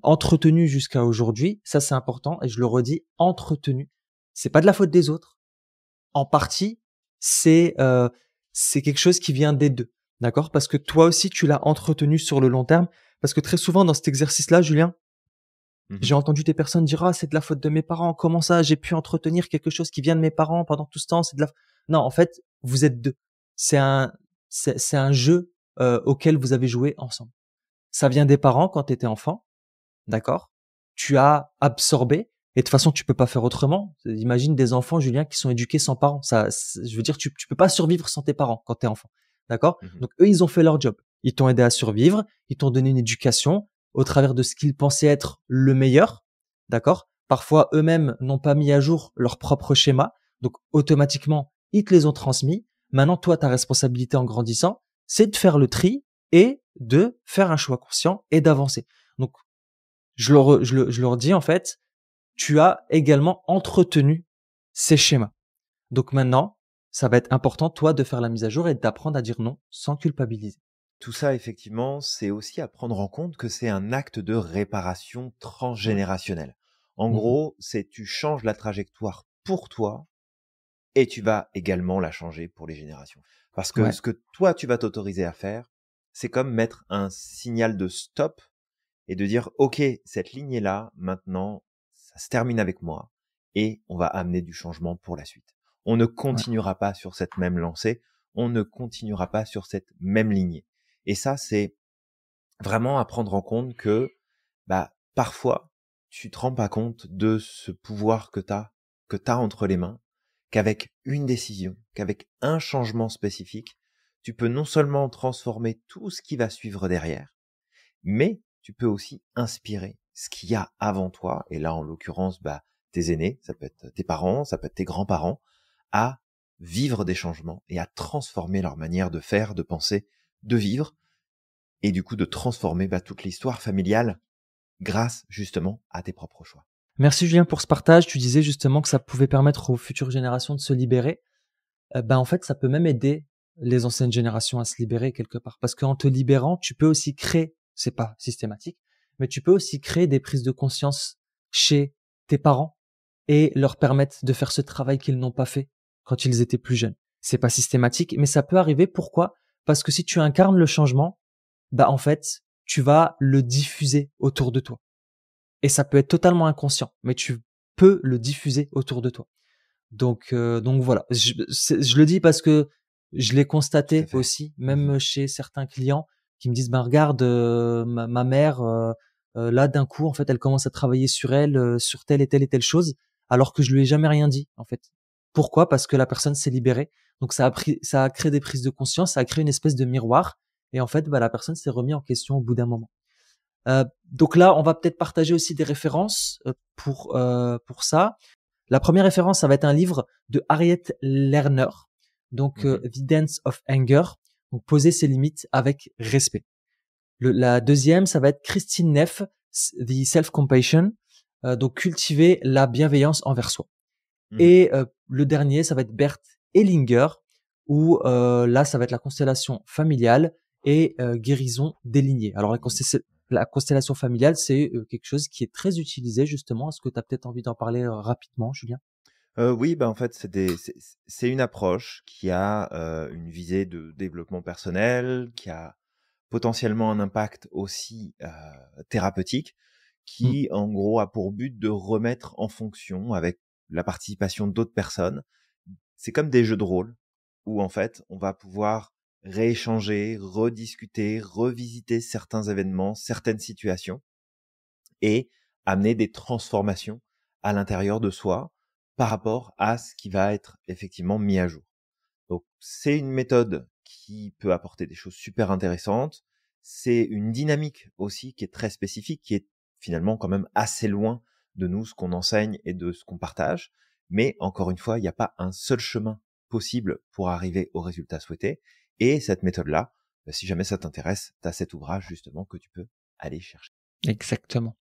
entretenu jusqu'à aujourd'hui. Ça, c'est important et je le redis, entretenu. C'est pas de la faute des autres. En partie, c'est quelque chose qui vient des deux, d'accord? Parce que toi aussi, tu l'as entretenu sur le long terme. Parce que très souvent, dans cet exercice-là, Julien, j'ai entendu des personnes dire c'est de la faute de mes parents. Comment ça, j'ai pu entretenir quelque chose qui vient de mes parents pendant tout ce temps? C'est de la Non, en fait, vous êtes deux. C'est un jeu auquel vous avez joué ensemble. Ça vient des parents quand tu étais enfant, d'accord? Tu as absorbé et de toute façon, tu peux pas faire autrement. Imagine des enfants, Julien, qui sont éduqués sans parents. Je veux dire, tu peux pas survivre sans tes parents quand tu es enfant, d'accord? Donc eux, ils ont fait leur job. Ils t'ont aidé à survivre, ils t'ont donné une éducation au travers de ce qu'ils pensaient être le meilleur, d'accord? Parfois, eux-mêmes n'ont pas mis à jour leur propre schéma, donc automatiquement, ils te les ont transmis. Maintenant, toi, ta responsabilité en grandissant, c'est de faire le tri et de faire un choix conscient et d'avancer. Donc, je leur dis en fait, tu as également entretenu ces schémas. Donc maintenant, ça va être important, toi, de faire la mise à jour et d'apprendre à dire non sans culpabiliser. Tout ça, effectivement, c'est aussi à prendre en compte que c'est un acte de réparation transgénérationnelle. En gros, c'est tu changes la trajectoire pour toi et tu vas également la changer pour les générations. Parce que Ouais. ce que toi, tu vas t'autoriser à faire, c'est comme mettre un signal de stop et de dire, OK, cette lignée-là, maintenant, ça se termine avec moi et on va amener du changement pour la suite. On ne continuera pas sur cette même lancée, on ne continuera pas sur cette même lignée. Et ça, c'est vraiment à prendre en compte que, parfois, tu te rends pas compte de ce pouvoir que t'as entre les mains, qu'avec une décision, qu'avec un changement spécifique, tu peux non seulement transformer tout ce qui va suivre derrière, mais tu peux aussi inspirer ce qu'il y a avant toi, et là, en l'occurrence, tes aînés, ça peut être tes parents, ça peut être tes grands-parents, à vivre des changements et à transformer leur manière de faire, de penser, de vivre, et du coup de transformer toute l'histoire familiale grâce justement à tes propres choix. Merci Julien pour ce partage. Tu disais justement que ça pouvait permettre aux futures générations de se libérer. En fait, ça peut même aider les anciennes générations à se libérer quelque part. Parce qu'en te libérant, tu peux aussi créer, c'est pas systématique, mais tu peux aussi créer des prises de conscience chez tes parents et leur permettre de faire ce travail qu'ils n'ont pas fait quand ils étaient plus jeunes. C'est pas systématique, mais ça peut arriver. Pourquoi? Parce que si tu incarnes le changement, en fait, tu vas le diffuser autour de toi. Et ça peut être totalement inconscient, mais tu peux le diffuser autour de toi. Donc voilà. Je le dis parce que je l'ai Tout à constaté fait. aussi, même chez certains clients qui me disent, regarde, ma mère, là d'un coup, en fait, elle commence à travailler sur elle, sur telle et telle chose, alors que je lui ai jamais rien dit, en fait. Pourquoi? Parce que la personne s'est libérée. Donc ça a créé des prises de conscience, ça a créé une espèce de miroir. Et en fait, la personne s'est remise en question au bout d'un moment. Donc là, on va peut-être partager aussi des références pour ça. La première référence, ça va être un livre de Harriet Lerner, donc The Dance of Anger, donc poser ses limites avec respect. La deuxième, ça va être Christine Neff, The Self-Compassion, donc cultiver la bienveillance envers soi. Et le dernier, ça va être Bert Hellinger, où là, ça va être la constellation familiale et guérison des lignées. Alors la constellation familiale, c'est quelque chose qui est très utilisé justement. Est-ce que tu as peut-être envie d'en parler rapidement, Julien? Oui, bah, en fait, c'est une approche qui a, une visée de développement personnel, qui a potentiellement un impact aussi, thérapeutique, Mm. qui, en gros, a pour but de remettre en fonction, avec la participation d'autres personnes. C'est comme des jeux de rôle où, en fait, on va pouvoir rééchanger, rediscuter, revisiter certains événements, certaines situations et amener des transformations à l'intérieur de soi par rapport à ce qui va être effectivement mis à jour. Donc, c'est une méthode qui peut apporter des choses super intéressantes. C'est une dynamique aussi qui est très spécifique, qui est finalement quand même assez loin de nous, ce qu'on enseigne et de ce qu'on partage. Mais encore une fois, il n'y a pas un seul chemin possible pour arriver au résultat souhaité. Et cette méthode-là, bah, si jamais ça t'intéresse, tu as cet ouvrage justement que tu peux aller chercher. Exactement.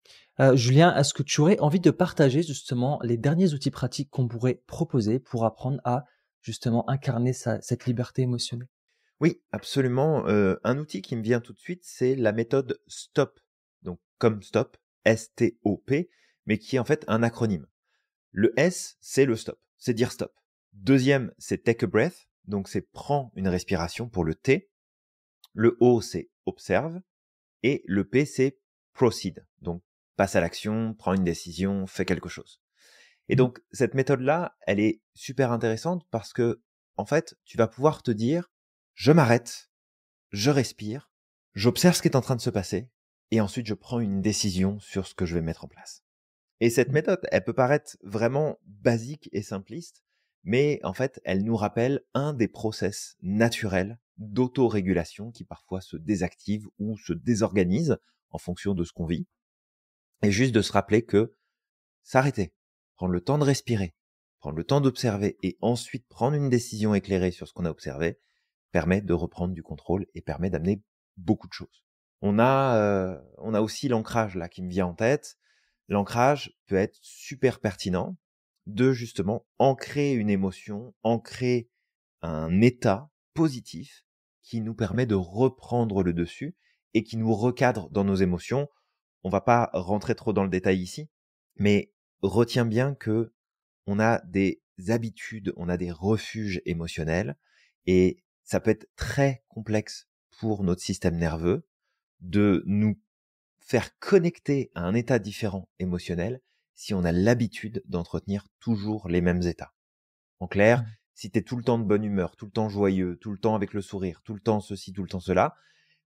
Julien, est-ce que tu aurais envie de partager justement les derniers outils pratiques qu'on pourrait proposer pour apprendre à justement incarner cette liberté émotionnelle? Oui, absolument. Un outil qui me vient tout de suite, c'est la méthode STOP. Donc, comme STOP, S-T-O-P, mais qui est en fait un acronyme. Le S, c'est le stop, c'est dire stop. Deuxième, c'est take a breath, donc c'est prends une respiration pour le T. Le O, c'est observe. Et le P, c'est proceed, donc passe à l'action, prends une décision, fais quelque chose. Et Mmh. donc, cette méthode-là, elle est super intéressante parce que, en fait, tu vas pouvoir te dire, je m'arrête, je respire, j'observe ce qui est en train de se passer, et ensuite je prends une décision sur ce que je vais mettre en place. Et cette Mmh. méthode, elle peut paraître vraiment basique et simpliste, mais en fait, elle nous rappelle un des process naturels d'autorégulation qui parfois se désactivent ou se désorganisent en fonction de ce qu'on vit. Et juste de se rappeler que s'arrêter, prendre le temps de respirer, prendre le temps d'observer et ensuite prendre une décision éclairée sur ce qu'on a observé permet de reprendre du contrôle et permet d'amener beaucoup de choses. On a aussi l'ancrage là qui me vient en tête. L'ancrage peut être super pertinent de justement ancrer une émotion, ancrer un état positif qui nous permet de reprendre le dessus et qui nous recadre dans nos émotions. On va pas rentrer trop dans le détail ici, mais retiens bien que on a des habitudes, on a des refuges émotionnels et ça peut être très complexe pour notre système nerveux de nous faire connecter à un état différent émotionnel si on a l'habitude d'entretenir toujours les mêmes états. En clair, Mmh. si tu es tout le temps de bonne humeur, tout le temps joyeux, tout le temps avec le sourire, tout le temps ceci, tout le temps cela,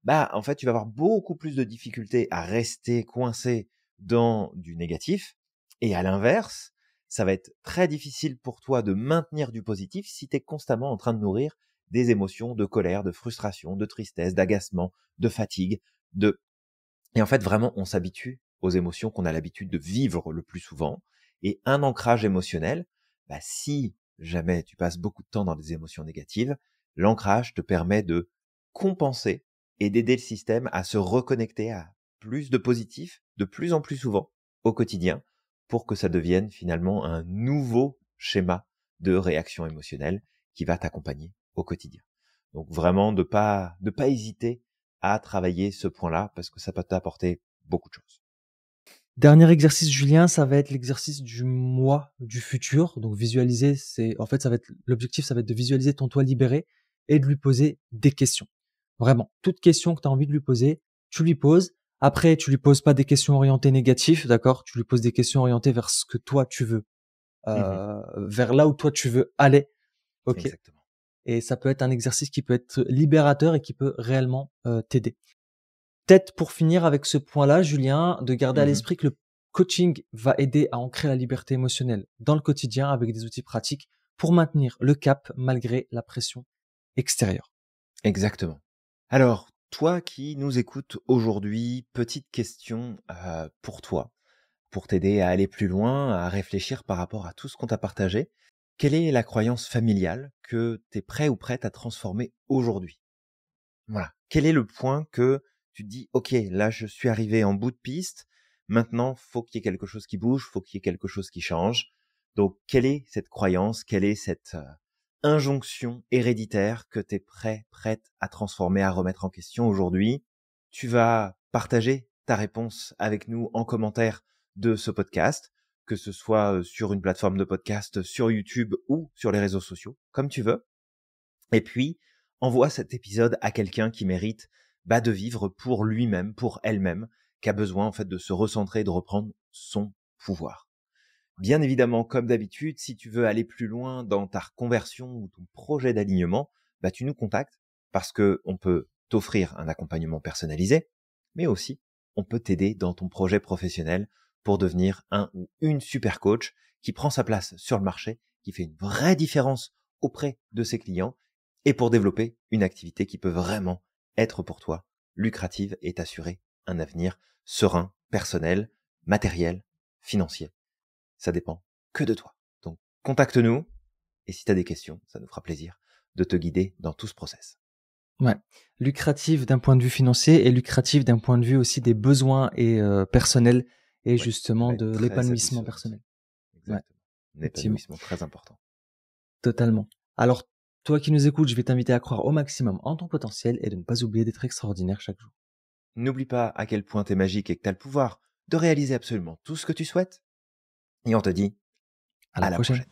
bah en fait, tu vas avoir beaucoup plus de difficultés à rester coincé dans du négatif. Et à l'inverse, ça va être très difficile pour toi de maintenir du positif si tu es constamment en train de nourrir des émotions de colère, de frustration, de tristesse, d'agacement, de fatigue, de et en fait, vraiment, on s'habitue aux émotions qu'on a l'habitude de vivre le plus souvent. Et un ancrage émotionnel, bah, si jamais tu passes beaucoup de temps dans des émotions négatives, l'ancrage te permet de compenser et d'aider le système à se reconnecter à plus de positif, de plus en plus souvent au quotidien, pour que ça devienne finalement un nouveau schéma de réaction émotionnelle qui va t'accompagner au quotidien. Donc vraiment de pas hésiter à travailler ce point-là parce que ça peut t'apporter beaucoup de choses. Dernier exercice, Julien, ça va être l'exercice du moi du futur. Donc visualiser, c'est en fait, ça va être l'objectif, ça va être de visualiser ton toi libéré et de lui poser des questions. Vraiment, toute question que tu as envie de lui poser, tu lui poses. Après, tu lui poses pas des questions orientées négatives, d'accord? Tu lui poses des questions orientées vers ce que toi tu veux, Mmh. vers là où toi tu veux aller, ok? Exactement. Et ça peut être un exercice qui peut être libérateur et qui peut réellement t'aider. Peut-être pour finir avec ce point-là, Julien, de garder à Mmh. l'esprit que le coaching va aider à ancrer la liberté émotionnelle dans le quotidien avec des outils pratiques pour maintenir le cap malgré la pression extérieure. Exactement. Alors, toi qui nous écoutes aujourd'hui, petite question, pour toi, pour t'aider à aller plus loin, à réfléchir par rapport à tout ce qu'on t'a partagé. Quelle est la croyance familiale que tu es prêt ou prête à transformer aujourd'hui? Voilà. Quel est le point que tu te dis: «OK, là, je suis arrivé en bout de piste. Maintenant, faut qu'il y ait quelque chose qui bouge, faut qu'il y ait quelque chose qui change». Donc, quelle est cette croyance? Quelle est cette, injonction héréditaire que tu es prête à transformer, à remettre en question aujourd'hui. Tu vas partager ta réponse avec nous en commentaire de ce podcast, que ce soit sur une plateforme de podcast, sur YouTube ou sur les réseaux sociaux, comme tu veux. Et puis, envoie cet épisode à quelqu'un qui mérite de vivre pour lui-même, pour elle-même, qui a besoin en fait de se recentrer, de reprendre son pouvoir. Bien évidemment, comme d'habitude, si tu veux aller plus loin dans ta reconversion ou ton projet d'alignement, tu nous contactes parce que on peut t'offrir un accompagnement personnalisé, mais aussi on peut t'aider dans ton projet professionnel pour devenir un ou une super coach qui prend sa place sur le marché, qui fait une vraie différence auprès de ses clients et pour développer une activité qui peut vraiment être pour toi lucrative et t'assurer un avenir serein, personnel, matériel, financier. Ça dépend que de toi. Donc, contacte-nous et si tu as des questions, ça nous fera plaisir de te guider dans tout ce process. Ouais, lucrative d'un point de vue financier et lucrative d'un point de vue aussi des besoins et personnels et justement de l'épanouissement personnel. Exactement. Ouais, Un épanouissement très important. Totalement. Alors, toi qui nous écoutes, je vais t'inviter à croire au maximum en ton potentiel et de ne pas oublier d'être extraordinaire chaque jour. N'oublie pas à quel point tu es magique et que tu as le pouvoir de réaliser absolument tout ce que tu souhaites. Et on te dit À la prochaine.